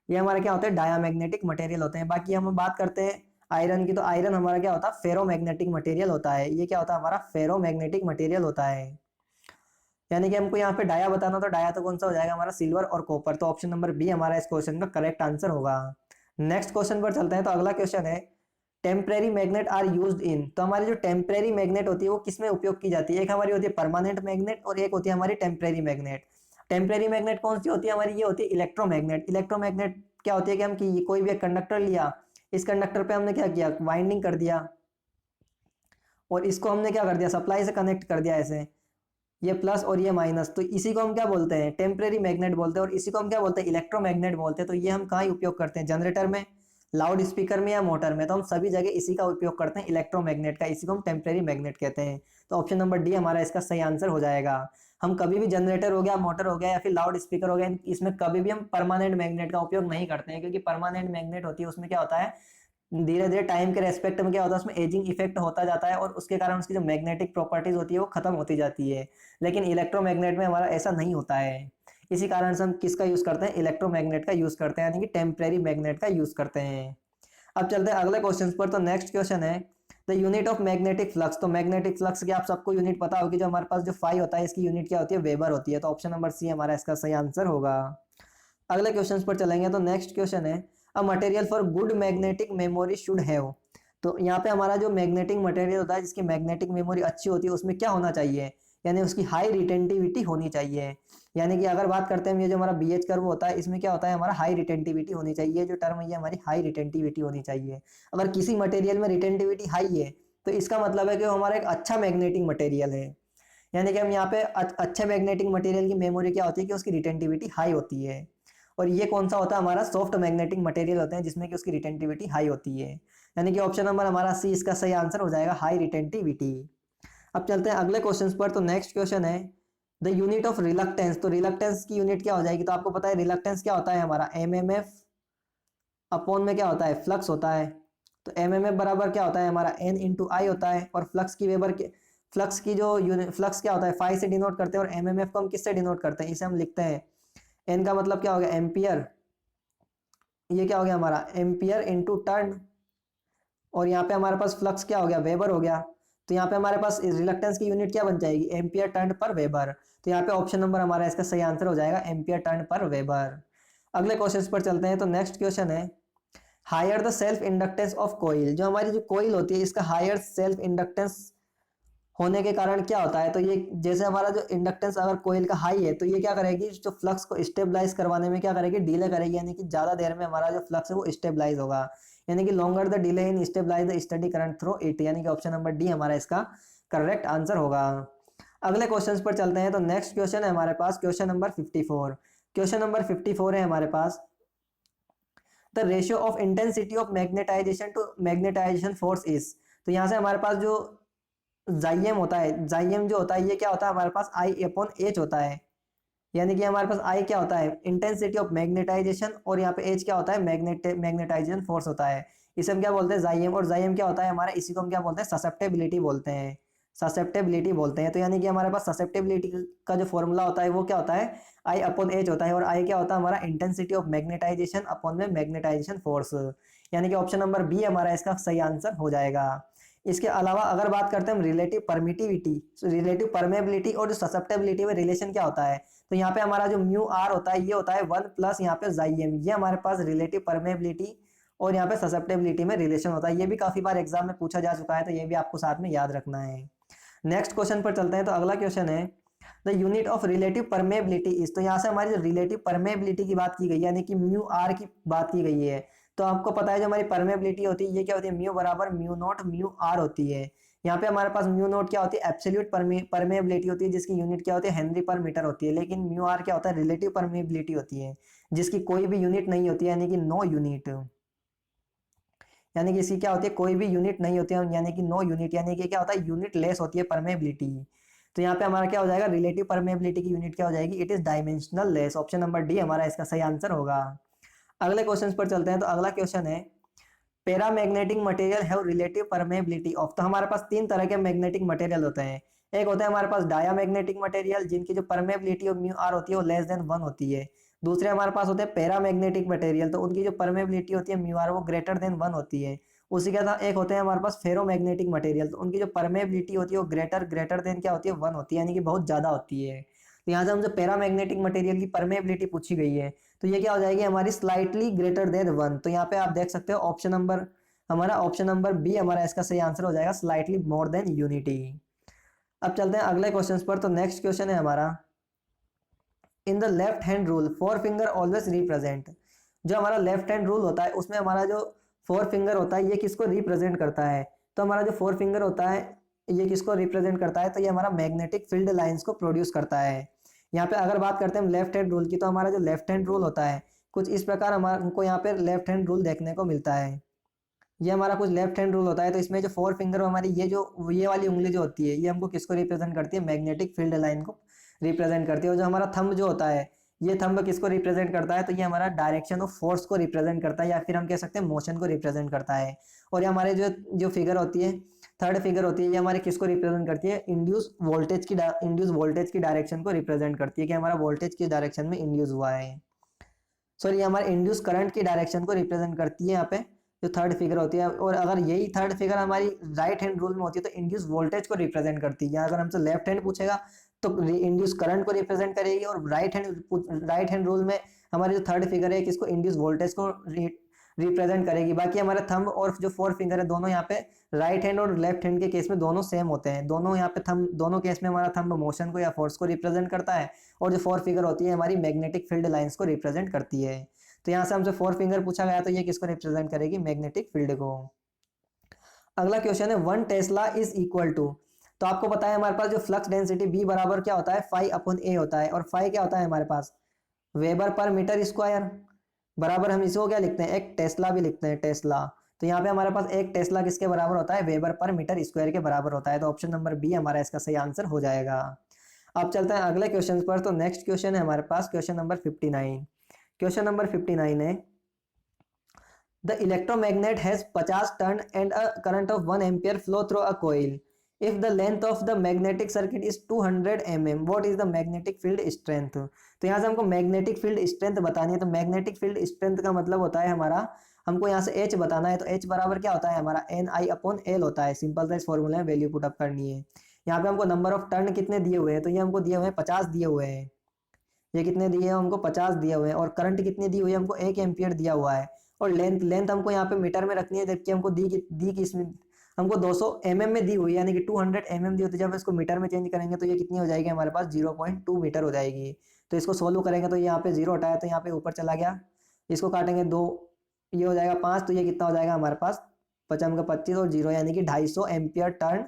ये हमारे क्या होते हैं, डायामैग्नेटिक मटेरियल होते हैं। बाकी हम बात करते हैं आयरन की, तो आयरन हमारा क्या होता है, फेरोमैग्नेटिक मटेरियल होता है। ये क्या होता है, हमारा फेरोमैग्नेटिक मटेरियल होता है। यानी कि हमको यहाँ पे डाया बताना, तो डाया तो कौन सा हो जाएगा हमारा, सिल्वर और कॉपर। तो ऑप्शन नंबर बी हमारा इस क्वेश्चन का करेक्ट आंसर होगा। नेक्स्ट क्वेश्चन पर चलते हैं। तो अगला क्वेश्चन है temporary magnet are used in. तो हमारी जो टेम्परेरी मैग्नेट होती है वो किसमें उपयोग की जाती है, एक हमारी होती है परमानेंट मैग्नेट और एक होती है हमारी टेम्परेरी मैग्नेट। टेम्परेरी मैग्नेट कौन सी होती है हमारी, ये होती है इलेक्ट्रोमैग्नेट। इलेक्ट्रोमैग्नेट क्या होती है कि हम कोई भी एक कंडक्टर लिया, इस कंडक्टर पे हमने क्या किया, वाइंडिंग कर दिया और इसको हमने क्या कर दिया, सप्लाई से कनेक्ट कर दिया ऐसे, ये प्लस और ये माइनस। तो इसी को हम क्या बोलते हैं, टेम्परेरी मैग्नेट बोलते हैं। और इसी को हम क्या बोलते हैं, इलेक्ट्रोमैग्नेट बोलते हैं। तो ये हम कहाँ उपयोग करते हैं, जनरेटर में, लाउड स्पीकर में या मोटर में। तो हम सभी जगह इसी का उपयोग करते हैं, इलेक्ट्रोमैग्नेट का। इसी को हम टेम्परेरी मैग्नेट कहते हैं। तो ऑप्शन नंबर डी हमारा इसका सही आंसर हो जाएगा। हम कभी भी जनरेटर हो गया, मोटर हो गया या फिर लाउड स्पीकर हो गया, इसमें कभी भी हम परमानेंट मैग्नेट का उपयोग नहीं करते हैं। क्योंकि परमानेंट मैग्नेट होती है उसमें क्या होता है, धीरे धीरे टाइम के रेस्पेक्ट में क्या होता है, उसमें एजिंग इफेक्ट होता जाता है और उसके कारण उसकी जो मैग्नेटिक प्रॉपर्टीज होती है वो खत्म होती जाती है। लेकिन इलेक्ट्रोमैग्नेट में हमारा ऐसा नहीं होता है। इसी कारण से हम किसका यूज करते हैं, इलेक्ट्रोमैग्नेट का यूज करते हैं, यानी कि टेम्परेरी मैग्नेट का यूज करते हैं। अब चलते हैं अगले क्वेश्चन पर। तो नेक्स्ट क्वेश्चन है the unit of magnetic flux. तो मैग्नेटिक फ्लक्स की आप सबको यूनिट पता होगी, जो हमारे पास जो फाई होता है इसकी यूनिट क्या होती है, वेबर होती है। तो ऑप्शन नंबर सी हमारा इसका सही आंसर होगा। अगले क्वेश्चन पर चलेंगे। तो नेक्स्ट क्वेश्चन है a material for good magnetic memory should have. तो यहाँ पे हमारा जो मैग्नेटिक मटेरियल होता है जिसकी मैग्नेटिक मेमोरी अच्छी होती है उसमें क्या होना चाहिए, यानी उसकी हाई रिटेंटिविटी होनी चाहिए। यानी कि अगर बात करते हैं ये जो हमारा BH कर्व होता है इसमें क्या होता है, हमारा हाई रिटेंटिविटी होनी चाहिए। जो टर्म है ये हमारी हाई रिटेंटिविटी होनी चाहिए। अगर किसी मटेरियल में रिटेंटिविटी हाई है तो इसका मतलब है कि वो हमारा एक अच्छा मैग्नेटिक मटेरियल है। यानी कि हम यहाँ पे अच्छे मैग्नेटिक मटेरियल की मेमोरी क्या होती है कि उसकी रिटेंटिविटी हाई होती है। और ये कौन सा होता है, हमारा सॉफ्ट मैग्नेटिक मटेरियल होते हैं जिसमें कि उसकी रिटेंटिविटी हाई होती है। यानी कि ऑप्शन नंबर हमारा सी इसका सही आंसर हो जाएगा, हाई रिटेंटिविटी। अब चलते हैं अगले क्वेश्चन पर। तो नेक्स्ट क्वेश्चन है द यूनिट ऑफ रिलक्टेंस। तो रिलक्टेंस की यूनिट क्या हो जाएगी, तो आपको पता है रिलक्टेंस क्या होता है हमारा, MMF अपॉन में क्या होता है, फ्लक्स होता है। तो MMF बराबर क्या होता है हमारा, N इंटू आई होता है। और फ्लक्स की वेबर के, फ्लक्स की जो यूनिट, फ्लक्स क्या होता है, फाई से डिनोट करते हैं। और MMF को हम किससे डिनोट करते हैं, इसे हम लिखते हैं, N का मतलब क्या हो गया, एम्पियर। ये क्या हो गया हमारा, एम्पियर इंटू टर्न। और यहाँ पे हमारे पास फ्लक्स क्या हो गया, वेबर हो गया। तो यहाँ पे हमारे पास रिलक्टेंस की यूनिट क्या बन जाएगी, एम्पियर टर्न पर वेबर। तो यहाँ पे ऑप्शन नंबर हमारा इसका सही आंसर हो जाएगा, एम्पियर टर्न पर वेबर। अगले क्वेश्चन पर चलते हैं। तो नेक्स्ट क्वेश्चन है higher the self inductance of coil. जो हमारी जो कोइल होती है इसका हायर सेल्फ इंडक्टेंस होने के कारण क्या होता है, तो ये जैसे हमारा जो इंडक्टेंस अगर कोइल का हाई है तो ये क्या करेगी, जो फ्लक्स को स्टेबलाइज करवाने में क्या करेगी, डिले करेगी। यानी कि ज्यादा देर में हमारा जो फ्लक्स है वो स्टेबलाइज होगा। यानी कि longer the delay in stabilize the study current through it. यानी कि ऑप्शन नंबर डी हमारा इसका करेक्ट आंसर होगा। अगले क्वेश्चन पर चलते हैं। तो नेक्स्ट क्वेश्चन है हमारे पास क्वेश्चन नंबर 54। क्वेश्चन नंबर 54 है हमारे पास the ratio of intensity of magnetization to magnetization force is. तो यहाँ से हमारे पास जो जाइएम होता है, जाइएम जो होता है ये क्या होता है हमारे पास, I/H होता है। यानी कि हमारे पास I क्या होता है, इंटेंसिटी ऑफ मैग्नेटाइजेशन, और यहाँ पे H क्या होता है, मैग्नेटाइजेशन फोर्स होता है। इसे हम क्या बोलते हैं, जाइएम। और जाइएम क्या होता है हमारा, इसी को हम क्या बोलते हैं, ससेप्टेबिलिटी बोलते हैं, ससेप्टेबिलिटी बोलते हैं। तो यानी कि हमारे पास ससेप्टेबिलिटी का जो फॉर्मूला होता है वो क्या होता है, I/H होता है। और I क्या होता है हमारा, इंटेंसिटी ऑफ मैग्नेटाइजेशन अपॉन में मैग्नेटाइजेशन फोर्स। यानी कि ऑप्शन नंबर बी हमारा इसका सही आंसर हो जाएगा। इसके अलावा अगर बात करते हैं हम रिलेटिव परमिटिविटी, रिलेटिव परमेबिलिटी और जो ससेप्टेबिलिटी में रिलेशन क्या होता है, तो यहाँ पे हमारा जो म्यू आर होता है ये होता है 1 प्लस यहाँ पे जाइएम। ये हमारे पास रिलेटिव परमेबिलिटी और यहाँ पे ससेप्टेबिलिटी में रिलेशन होता है। ये भी काफी बार एग्जाम में पूछा जा चुका है, तो ये भी आपको साथ में याद रखना है। नेक्स्ट क्वेश्चन पर चलते हैं। तो अगला क्वेश्चन है the unit of relative permeability is. तो यहाँ से हमारी जो रिलेटिव परमेबिलिटी की बात की गई है, यानी कि म्यू आर की बात की गई है। तो आपको पता है जो हमारी परमेबिलिटी होती है ये क्या होती है, म्यू बराबर म्यू नॉट म्यू आर होती है। यहाँ पे हमारे पास म्यू नोट क्या होती है, एब्सोल्यूट परमेबिलिटी होती है, जिसकी यूनिट क्या होती है, हेनरी पर मीटर होती है। लेकिन म्यू आर क्या होता है, रिलेटिव परमेबिलिटी होती है, जिसकी कोई भी यूनिट नहीं होती है, यानी कि नो यूनिट, यानी कि इसकी क्या होती है, कोई भी यूनिट नहीं होती है, यानी कि नो यूनिट, यानी कि क्या होता है, यूनिट लेस होती है परमेबिलिटी। तो यहाँ पे हमारा क्या हो जाएगा, रिलेटिव परमेबिलिटी की यूनिट क्या हो जाएगी, it is dimensional less. Option number D हमारा इसका सही आंसर होगा। अगले क्वेश्चन पर चलते हैं। तो अगला क्वेश्चन है, paramagnetic material have relative permeability of. तो हमारे पास तीन तरह के मैग्नेटिक मटेरियल होते हैं। एक होता है हमारे पास डायामैग्नेटिक मटेरियल, जिनकी जो परमेबिलिटी ऑफ म्यू आर होती है वो लेस देन 1 होती है। दूसरे हमारे पास होते हैं पैरामैग्नेटिक मटेरियल, तो उनकी जो परमेबिलिटी होती है म्यू आर वो ग्रेटर देन 1 होती है। उसी के साथ एक होते हैं हमारे पास फेरोमैग्नेटिक मटेरियल, तो उनकी जो परमेबिलिटी होती है वो ग्रेटर देन क्या होती है, 1 होती है, यानी कि बहुत ज्यादा होती है। तो यहाँ से हमसे पैरामैग्नेटिक मटेरियल की परमेबिलिटी पूछी गई है, तो ये क्या हो जाएगी हमारी, स्लाइटली ग्रेटर देन 1। तो यहाँ पे आप देख सकते हो ऑप्शन नंबर बी हमारा इसका सही आंसर हो जाएगा, स्लाइटली मोर देन यूनिटी। अब चलते हैं अगले क्वेश्चन पर। तो नेक्स्ट क्वेश्चन है हमारा, in the left hand rule four finger always represent. जो हमारा लेफ्ट हैंड रूल होता है उसमें हमारा जो फोर फिंगर होता है ये किसको रिप्रेजेंट करता है। तो हमारा जो फोर फिंगर होता है ये किसको रिप्रेजेंट करता है, तो ये हमारा मैग्नेटिक फील्ड लाइंस को प्रोड्यूस करता है। यहाँ पे अगर बात करते हैं हम लेफ्ट हैंड रूल की, तो हमारा जो लेफ्ट हैंड रूल होता है कुछ इस प्रकार हमारा हमको यहाँ पे लेफ्ट हैंड रूल देखने को मिलता है। ये हमारा कुछ लेफ्ट हैंड रूल होता है। तो इसमें जो फोर फिंगर हमारी ये वाली उंगली जो होती है ये हमको किसको रिप्रेजेंट करती है, मैग्नेटिक फील्ड लाइन को रिप्रेजेंट करती है। और जो हमारा थंब जो होता है ये थंब किसको रिप्रेजेंट करता है, तो ये हमारा डायरेक्शन ऑफ फोर्स को रिप्रेजेंट करता है, या फिर हम कह सकते हैं मोशन को रिप्रेजेंट करता है। और ये हमारे जो जो फिगर होती है, थर्ड फिगर होती है, ये हमारे किसको रिप्रेजेंट करती है, इंड्यूस वोल्टेज की डायरेक्शन को रिप्रेजेंट करती है, कि हमारा वोल्टेज किस डायरेक्शन में इंड्यूस हुआ है। सॉरी, ये हमारे इंड्यूस करंट की डायरेक्शन को रिप्रेजेंट करती है यहाँ पे जो थर्ड फिगर होती है। और अगर यही थर्ड फिगर हमारी राइट हैंड रूल में होती है तो इंड्यूस वोल्टेज को रिप्रेजेंट करती है। अगर हमसे लेफ्ट हैंड पूछेगा तो इंड्यूस करंट को रिप्रेजेंट करेगी, और राइट हैंड रूल में हमारी जो थर्ड फिगर है किसको, इंड्यूस वोल्टेज को रिप्रेजेंट करेगी। बाकी हमारे थंब और जो फोर फिंगर है दोनों यहाँ पे राइट हैंड और लेफ्ट हैंड के केस में दोनों सेम होते हैं। दोनों यहाँ पे थंब, दोनों केस में हमारा थंब मोशन को या फोर्स को रिप्रेजेंट करता है, और जो फोर फिगर होती है हमारी मैग्नेटिक फील्ड लाइंस को रिप्रेजेंट करती है। तो यहाँ से हमसे फोर फिंगर पूछा गया तो ये किसको रिप्रेजेंट करेगी, मैग्नेटिक फील्ड को। अगला क्वेश्चन है 1 टेस्ला इज इक्वल टू। तो आपको पता है हमारे पास जो फ्लक्स डेंसिटी बी बराबर क्या होता है, फाई अपॉन ए होता है। और फाई क्या होता है हमारे पास, वेबर पर मीटर स्क्वायर, बराबर हम इसको क्या लिखते हैं, एक टेस्ला भी लिखते हैं, टेस्ला। तो यहाँ पे हमारे पास एक टेस्ला किसके बराबर होता है, वेबर पर मीटर स्क्वायर के बराबर होता है। तो ऑप्शन नंबर बी हमारा इसका सही आंसर हो जाएगा। अब चलते हैं अगले क्वेश्चन पर। तो नेक्स्ट क्वेश्चन है हमारे पास क्वेश्चन नंबर 59। क्वेश्चन नंबर 59 है, the electromagnet has 50 turn and a current of 1 ampere flow through a coil. If the length of the magnetic circuit is 200 mm, what is the magnetic field strength. तो यहाँ से हमको magnetic field strength बतानी है। तो magnetic field strength का मतलब होता है हमारा, हमको यहाँ से H बताना है। तो H बराबर क्या होता है हमारा, NI अपॉन L होता है। सिंपल सा इस फॉर्मूले में वैल्यू पुट अप करनी है। यहाँ पे हमको नंबर ऑफ टर्न कितने दिए हुए हैं, तो ये हमको दिए हुए हैं 50 दिए हुए हैं। ये कितने दिए हैं हमको, 50 दिए हुए हैं। और करंट कितनी दी हुई है हमको, 1 एम्पियर दिया हुआ है। और लेंथ हमको यहाँ पे मीटर में रखनी है, जबकि हमको दी किसमें, हमको 200 mm में दी हुई है, यानी कि 200 mm दी होती है। जब इसको मीटर में चेंज करेंगे तो ये कितनी हो जाएगी हमारे पास, 0.2 मीटर हो जाएगी। तो इसको सोल्व करेंगे तो यहाँ पे 0 हटाया तो यहाँ पे ऊपर चला गया, इसको काटेंगे 2, ये हो जाएगा 5, तो ये कितना हो जाएगा हमारे पास, 55 का 25 और 0, यानी कि 250 एम्पियर टर्न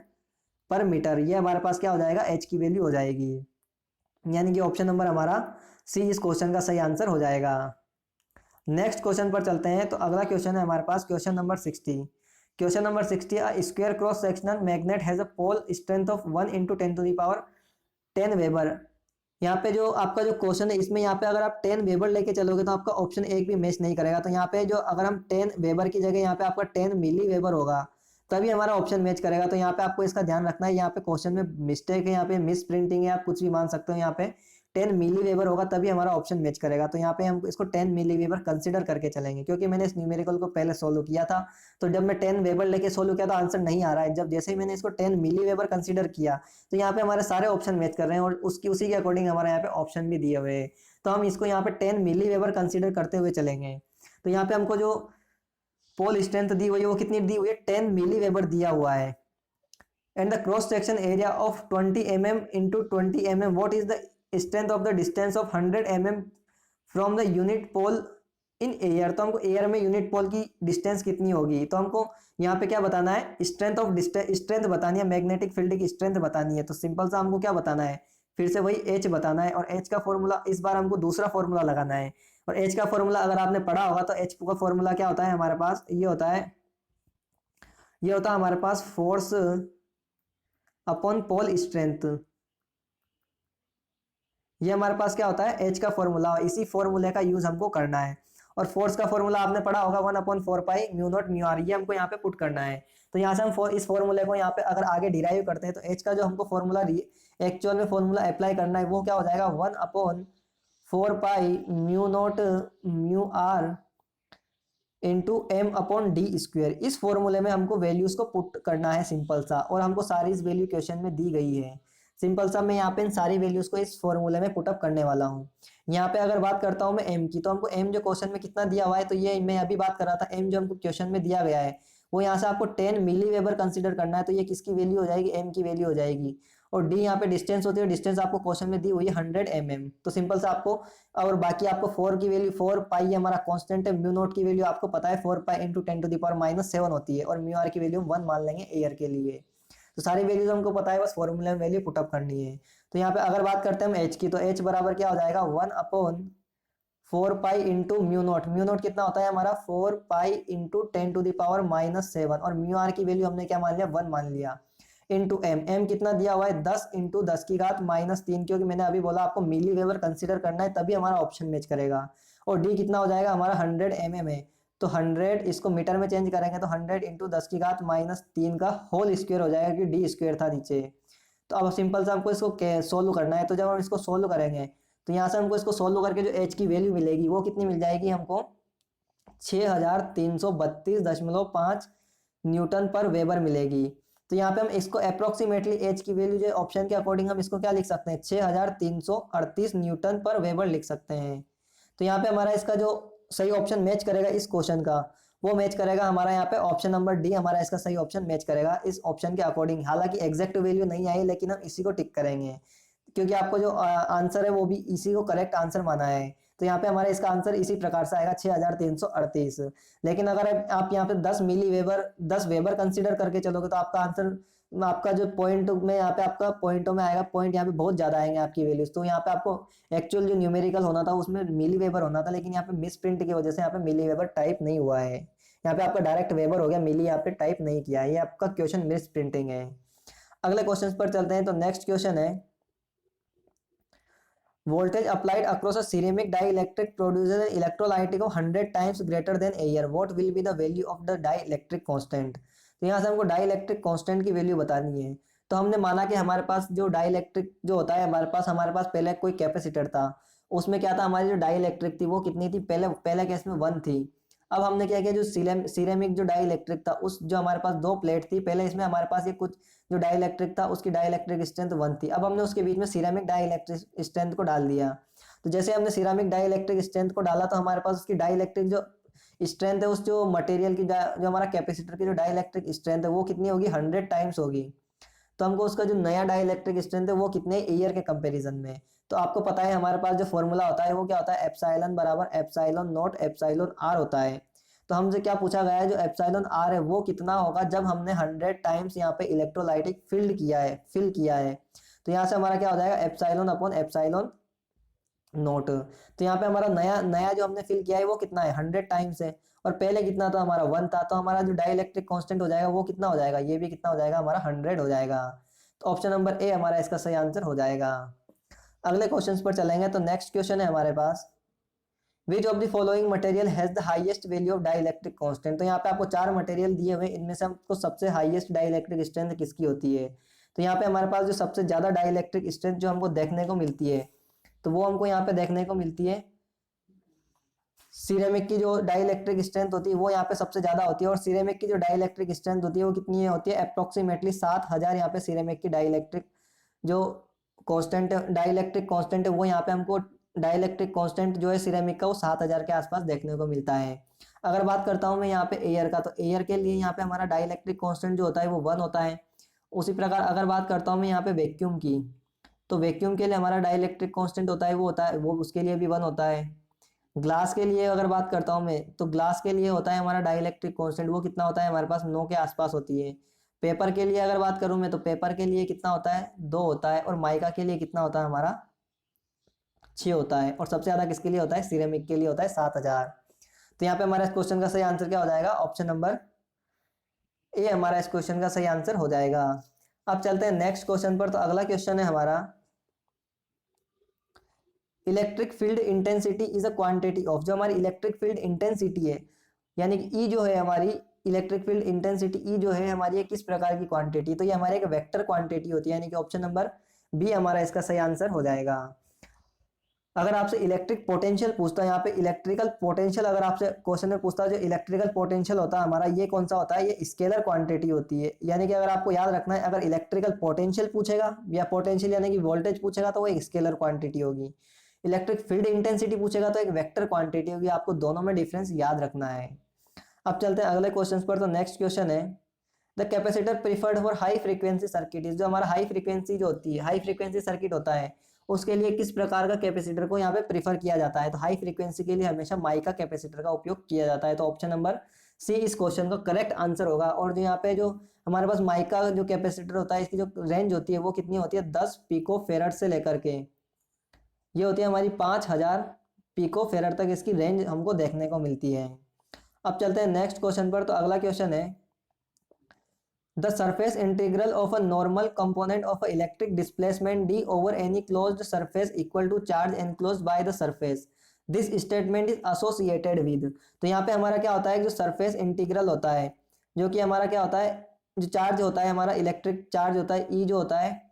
पर मीटर। ये हमारे पास क्या हो जाएगा, H की वैल्यू हो जाएगी। यानी कि ऑप्शन नंबर हमारा सी इस क्वेश्चन का सही आंसर हो जाएगा। नेक्स्ट क्वेश्चन पर चलते हैं। तो अगला क्वेश्चन है हमारे पास question number 60। Question number 60, a square cross sectional magnet has a pole strength of 1 × 10⁻10 weber. यहाँ पे जो आपका जो क्वेश्चन है इसमें यहाँ पे अगर आप 10 वेबर लेके चलोगे तो आपका ऑप्शन एक भी मैच नहीं करेगा। तो यहाँ पे जो अगर हम 10 वेबर की जगह यहाँ पे आपका 10 मिली वेबर होगा तभी हमारा ऑप्शन मैच करेगा। तो यहाँ पे आपको इसका ध्यान रखना है, यहाँ पे क्वेश्चन में मिस्टेक है, यहाँ पे मिस प्रिंटिंग है, आप कुछ भी मान सकते हो। यहाँ पे 10 मिली वेबर होगा तभी हमारा ऑप्शन मैच करेगा। तो यहाँ पे हम इसको 10 मिली वेबर कंसिडर करके चलेंगे, क्योंकि मैंने इस न्यूमेरिकल को पहले सोल्व किया था। तो जब मैं 10 वेबर लेके सोल्व किया तो आंसर नहीं आ रहा है। जब जैसे ही मैंने इसको 10 मिली वेबर कंसिडर किया तो यहाँ पे हमारे सारे ऑप्शन मैच कर रहे हैं, और उसी के अकॉर्डिंग हमारे यहाँ पे ऑप्शन भी दिए हुए हैं। तो हम इसको यहाँ पे 10 मिली वेबर कंसिडर करते हुए चलेंगे। तो यहाँ पे हमको जो पोल स्ट्रेंथ दी हुई है वो कितनी दी हुई है, 10 मिली वेबर दिया हुआ है। And the cross section area of 20 mm into 20 mm, what is the strength of the distance of 100 mm from the unit pole in air, तो हमको एयर में यूनिट पोल की डिस्टेंस कितनी होगी, तो हमको यहाँ पे क्या बताना है, स्ट्रेंथ ऑफ स्ट्रेंथ बतानी है, मैग्नेटिक फील्ड की स्ट्रेंथ बतानी है। तो सिंपल सा हमको क्या बताना है, फिर से वही एच बताना है, और एच का फॉर्मूला इस बार हमको दूसरा फॉर्मूला लगाना है। और एच का फॉर्मूला अगर आपने पढ़ा होगा तो एच का फॉर्मूला क्या होता है हमारे पास, ये होता है हमारे पास फोर्स अपॉन पोल स्ट्रेंथ। ये हमारे पास क्या होता है, एच का फॉर्मूला, इसी फॉर्मूले का यूज हमको करना है। और फोर्स का फॉर्मूला आपने पढ़ा होगा 1/4 pi mu naught mu R, ये हमको यहाँ पे पुट करना है। तो यहाँ से हम इस फॉर्मूले को यहाँ पे अगर आगे डिराइव करते हैं तो एच का जो हमको फॉर्मूला एक्चुअल में फॉर्मूला अप्लाई करना है वो क्या हो जाएगा, 1/4 pi mu naught mu R into M upon D square. इस फॉर्मूले में हमको वैल्यूज को पुट करना है सिंपल सा, और हमको सारी इस वैल्यू क्वेश्चन में दी गई है। सिंपल सा मैं यहाँ पे इन सारी वैल्यूज को इस फॉर्मूले में पुटअप करने वाला हूँ। यहाँ पे अगर बात करता हूँ मैं एम की, तो हमको एम जो क्वेश्चन में कितना दिया हुआ है, तो ये मैं अभी बात कर रहा था, एम जो हमको क्वेश्चन में दिया गया है वो यहाँ से आपको 10 मिली वेबर कंसिडर करना है। तो ये किसकी वैल्यू हो जाएगी, एम की वैल्यू हो जाएगी। और डी यहाँ पे डिस्टेंस होती है, डिस्टेंस आपको क्वेश्चन में दी हुई है 100 mm। तो सिंपल सा आपको, और बाकी आपको 4 की वैल्यू 4 पाई हमारा कांस्टेंट है, म्यू नोट की वैल्यू आपको पता है 4 पाई इंटू 10⁻⁻7 होती है, और म्यू आर की वैल्यू 1 मान लेंगे एयर के लिए। तो सारी वैल्यूज हमको पता है, बस फॉर्मूले में वैल्यू पुटअप करनी है। तो यहाँ पे अगर बात करते हैं हम एच की, तो एच बराबर क्या हो जाएगा, 1/4 pi into mu naught. Mu naught कितना होता है हमारा 4 पाई इंटू 10⁻⁻7, और म्यू आर की वैल्यू हमने क्या मान लिया, 1 मान लिया, इंटू एम। एम कितना दिया हुआ है 10 इंटू 10⁻³ क्योंकि मैंने अभी बोला आपको मिली वेबर कंसिडर करना है तभी हमारा ऑप्शन मैच करेगा। और डी कितना हो जाएगा हमारा 100 mm है, तो 100 इसको मीटर में चेंज करेंगे तो 100 इंटू 10⁻³ का होल स्क्वायर हो जाएगा, क्योंकि डी स्क्वायर था नीचे। तो अब सिंपल से हमको इसको सोल्व करना है। तो जब हम इसको सोल्व करेंगे तो यहाँ से हमको इसको सोल्व करके जो एच की वैल्यू मिलेगी वो कितनी मिल जाएगी हमको, 6332.5 न्यूटन पर वेबर मिलेगी। तो यहाँ पे हम इसको अप्रोक्सीमेटली एच की वैल्यू जो ऑप्शन के अकॉर्डिंग हम इसको क्या लिख सकते हैं, 6338 न्यूटन पर वेबर लिख सकते हैं। तो यहाँ पे हमारा इसका जो सही ऑप्शन मैच करेगा इस क्वेश्चन का, वो मैच करेगा हमारा यहाँ पे ऑप्शन नंबर डी, हमारा इसका सही ऑप्शन मैच करेगा इस ऑप्शन के अकॉर्डिंग। हालांकि एग्जैक्ट वैल्यू नहीं आई, लेकिन हम इसी को टिक करेंगे क्योंकि आपको जो आंसर है वो भी इसी को करेक्ट आंसर माना है। तो यहाँ पे हमारा इसका आंसर इसी प्रकार से आएगा 6338। लेकिन अगर आप यहाँ पे 10 वेबर कंसीडर करके चलोगे तो आपका आंसर, आपका जो पॉइंट में यहाँ पे आपका पॉइंटों में आएगा, पॉइंट यहाँ पे बहुत ज्यादा आएंगे आपकी वैल्यूज। तो यहाँ पे आपको एक्चुअल जो न्यूमेरिकल होना था उसमें मिली वेबर होना था, लेकिन यहाँ पे मिस प्रिंट की वजह से यहाँ पे मिली वेबर टाइप नहीं हुआ है, यहाँ पे आपका डायरेक्ट वेबर हो गया, मिली यहाँ पे टाइप नहीं किया है, ये आपका क्वेश्चन मिस प्रिंटिंग है। अगले क्वेश्चन पर चलते हैं। तो नेक्स्ट क्वेश्चन है, voltage applied across a ceramic dielectric produces an electrolytic of 100 times greater than air. What will be the value of the dielectric constant? तो यहाँ से हमको डाइलेक्ट्रिक कांस्टेंट की वैल्यू बतानी है। तो हमने माना कि हमारे पास जो डाइलेक्ट्रिक जो होता है, हमारे पास पहले कोई कैपेसिटर था, उसमें क्या था, हमारी जो डाइलेक्ट्रिक थी वो कितनी थी, पहले केस में 1 थी। अब हमने क्या किया, जो सिरेमिक जो डाइलेक्ट्रिक था, उस जो हमारे पास 2 प्लेट थी, पहले इसमें हमारे पास ये कुछ जो डाइलेक्ट्रिक था उसकी डाइलेक्ट्रिक स्ट्रेंथ 1 थी। अब हमने उसके बीच में सिरेमिक डाइलेक्ट्रिक स्ट्रेंथ को डाल दिया। तो जैसे हमने सिरेमिक डाइलेक्ट्रिक स्ट्रेंथ को डाला तो हमारे पास उसकी डाइलेक्ट्रिक जो स्ट्रेंथ है, उस जो मटेरियल की जो हमारा कैपेसिटर की जो डाइलेक्ट्रिक स्ट्रेंथ है वो कितनी होगी, 100 टाइम्स होगी। तो हमको उसका जो नया डाइलेक्ट्रिक स्ट्रेंथ है वो कितने एयर के कंपैरिजन में। तो आपको पता है हमारे पास जो फॉर्मूला होता है वो क्या होता है, एप्सिलॉन बराबर एप्सिलॉन नॉट एप्सिलॉन आर होता है। तो हमसे क्या पूछा गया है, जो एप्सिलॉन आर है वो कितना होगा जब हमने 100 टाइम्स यहाँ पे इलेक्ट्रोलाइटिक फिल किया है। तो यहाँ से हमारा क्या हो जाएगा, एप्सिलॉन अपॉन एप्सिलॉन नोट। तो यहाँ पे हमारा नया नया जो हमने फिल किया है वो कितना है, 100 टाइम्स है, और पहले कितना था हमारा 1 था। तो हमारा जो डाइलेक्ट्रिक कांस्टेंट हो जाएगा वो कितना हो जाएगा, ये भी कितना हो जाएगा हमारा 100 हो जाएगा। तो ऑप्शन नंबर ए हमारा इसका सही आंसर हो जाएगा। अगले क्वेश्चन पर चलेंगे। तो नेक्स्ट क्वेश्चन है हमारे पास, which of the following material has the highest value of dielectric constant. तो यहाँ पे आपको 4 मटेरियल दिए हुए, इनमें से हमको सबसे हाईएस्ट डाइलेक्ट्रिक स्ट्रेंथ किसकी होती है। तो यहाँ पे हमारे पास जो सबसे ज्यादा डाइलेक्ट्रिक स्ट्रेंथ जो हमको देखने को मिलती है, तो वो हमको यहाँ पे देखने को मिलती है सिरेमिक की जो डाइलेक्ट्रिक स्ट्रेंथ होती है वो यहाँ पे सबसे ज्यादा होती है। और सिरेमिक की जो डाइलेक्ट्रिक स्ट्रेंथ होती है वो कितनी होती है, अप्रोक्सीमेटली 7000 यहाँ पे सिरेमिक की डाइलेक्ट्रिक जो कांस्टेंट डाइलेक्ट्रिक कांस्टेंट है वो यहाँ पे हमको डाइलेक्ट्रिक कांस्टेंट जो है सिरेमिक का वो 7000 के आसपास देखने को मिलता है। अगर बात करता हूँ मैं यहाँ पे एयर का, तो एयर के लिए यहाँ पे हमारा डाइलेक्ट्रिक कांस्टेंट जो होता है वो 1 होता है। उसी प्रकार अगर बात करता हूँ मैं यहाँ पे वैक्यूम की, तो वैक्यूम के लिए हमारा डाइलेक्ट्रिक कांस्टेंट होता है वो उसके लिए भी 1 होता है। ग्लास के लिए अगर बात करता हूँ मैं, तो ग्लास के लिए होता है हमारा डाइलेक्ट्रिक कांस्टेंट, वो कितना होता है हमारे पास 9 के आसपास होती है। पेपर के लिए अगर बात करूँ मैं, तो पेपर के लिए कितना होता है 2 होता है, और माइका के लिए कितना होता है हमारा 6 होता है, और सबसे ज्यादा किसके लिए होता है, सिरेमिक के लिए होता है 7000। तो यहाँ पे हमारा इस क्वेश्चन का सही आंसर क्या हो जाएगा, ऑप्शन नंबर ए हमारा इस क्वेश्चन का सही आंसर हो जाएगा। अब चलते हैं नेक्स्ट क्वेश्चन पर। तो अगला क्वेश्चन है हमारा, electric field intensity is a quantity of, जो हमारी इलेक्ट्रिक फील्ड इंटेंसिटी है, यानी कि ई जो है हमारी इलेक्ट्रिक फील्ड इंटेंसिटी, ई जो है हमारी ये किस प्रकार की क्वांटिटी, तो ये हमारी एक वेक्टर क्वांटिटी होती है, यानी कि ऑप्शन नंबर बी हमारा इसका सही आंसर हो जाएगा। अगर आपसे इलेक्ट्रिक पोटेंशियल पूछता है, यहाँ पे इलेक्ट्रिकल पोटेंशियल अगर आपसे क्वेश्चन में पूछता है, जो इलेक्ट्रिकल पोटेंशियल होता है हमारा, ये कौन सा होता है, ये स्केलर क्वांटिटी होती है। यानी कि अगर आपको याद रखना है, अगर इलेक्ट्रिकल पोटेंशियल पूछेगा या पोटेंशियल यानी कि वोल्टेज पूछेगा, तो वो एक स्केलर क्वांटिटी होगी। इलेक्ट्रिक फील्ड इंटेंसिटी पूछेगा तो एक वेक्टर क्वांटिटी होगी। आपको दोनों में डिफरेंस याद रखना है। अब चलते हैं अगले क्वेश्चन पर। तो नेक्स्ट क्वेश्चन है, the capacitor preferred for high frequency circuit is, जो हमारा हाई फ्रीक्वेंसी जो होती है, हाई फ्रीक्वेंसी सर्किट होता है, उसके लिए किस प्रकार का कैपेसिटर को यहाँ पे प्रीफर किया जाता है, तो हाई फ्रीक्वेंसी के लिए हमेशा माइका कैपेसिटर का उपयोग किया जाता है। तो ऑप्शन नंबर सी इस क्वेश्चन का करेक्ट आंसर होगा। और जो यहाँ पे जो हमारे पास माइका जो कैपेसिटर होता है, इसकी जो रेंज होती है वो कितनी होती है, 10 पिको फेरड से लेकर के ये होती है हमारी 5000 पिको फेरड तक इसकी रेंज हमको देखने को मिलती है। अब चलते हैं नेक्स्ट क्वेश्चन पर। तो अगला क्वेश्चन है, the surface integral of a normal component of electric displacement D over any closed surface equal to charge enclosed by the surface, this statement is associated with. तो यहाँ पे हमारा क्या होता है, जो सरफेस इंटीग्रल होता है, जो कि हमारा क्या होता है, जो चार्ज होता है हमारा इलेक्ट्रिक चार्ज होता है, ई जो होता है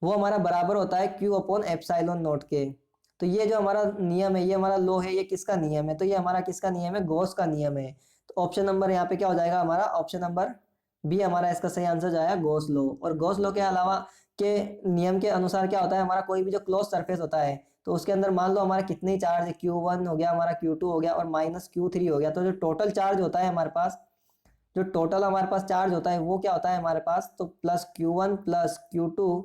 वो हमारा बराबर होता है क्यू अपॉन एप्सिलॉन नॉट के। तो ये जो हमारा नियम है, ये हमारा लॉ है, ये किसका नियम है, तो ये हमारा किसका नियम है, गॉस का नियम है। तो ऑप्शन नंबर यहाँ पे क्या हो जाएगा हमारा, ऑप्शन नंबर बी हमारा इसका सही आंसर जाएगा गॉस लॉ। और गॉस लॉ के अलावा के नियम के अनुसार क्या होता है, हमारा कोई भी जो क्लोज सरफेस होता है, तो उसके अंदर मान लो हमारा कितने चार्ज है, Q1 हो गया हमारा, Q2 हो गया और माइनस Q3 हो गया। तो जो टोटल चार्ज होता है हमारे पास, जो टोटल हमारे पास चार्ज होता है वो क्या होता है हमारे पास, तो plus Q1 plus Q2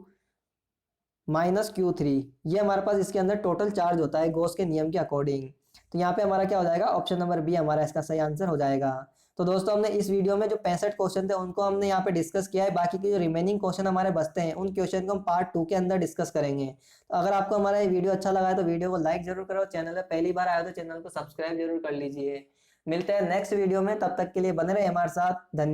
minus Q3, ये हमारे पास इसके अंदर टोटल चार्ज होता है गॉस के नियम के अकॉर्डिंग। तो यहाँ पे हमारा क्या हो जाएगा, ऑप्शन नंबर बी हमारा इसका सही आंसर हो जाएगा। तो दोस्तों हमने इस वीडियो में जो 65 क्वेश्चन थे उनको हमने यहाँ पे डिस्कस किया है। बाकी के जो रिमेनिंग क्वेश्चन हमारे बचते हैं उन क्वेश्चन को हम पार्ट 2 के अंदर डिस्कस करेंगे। तो अगर आपको हमारा ये वीडियो अच्छा लगा है तो वीडियो को लाइक जरूर करो, चैनल में पहली बार आए तो चैनल को सब्सक्राइब जरूर कर लीजिए। मिलते हैं नेक्स्ट वीडियो में, तब तक के लिए बने रहे हमारे साथ। धन्यवाद।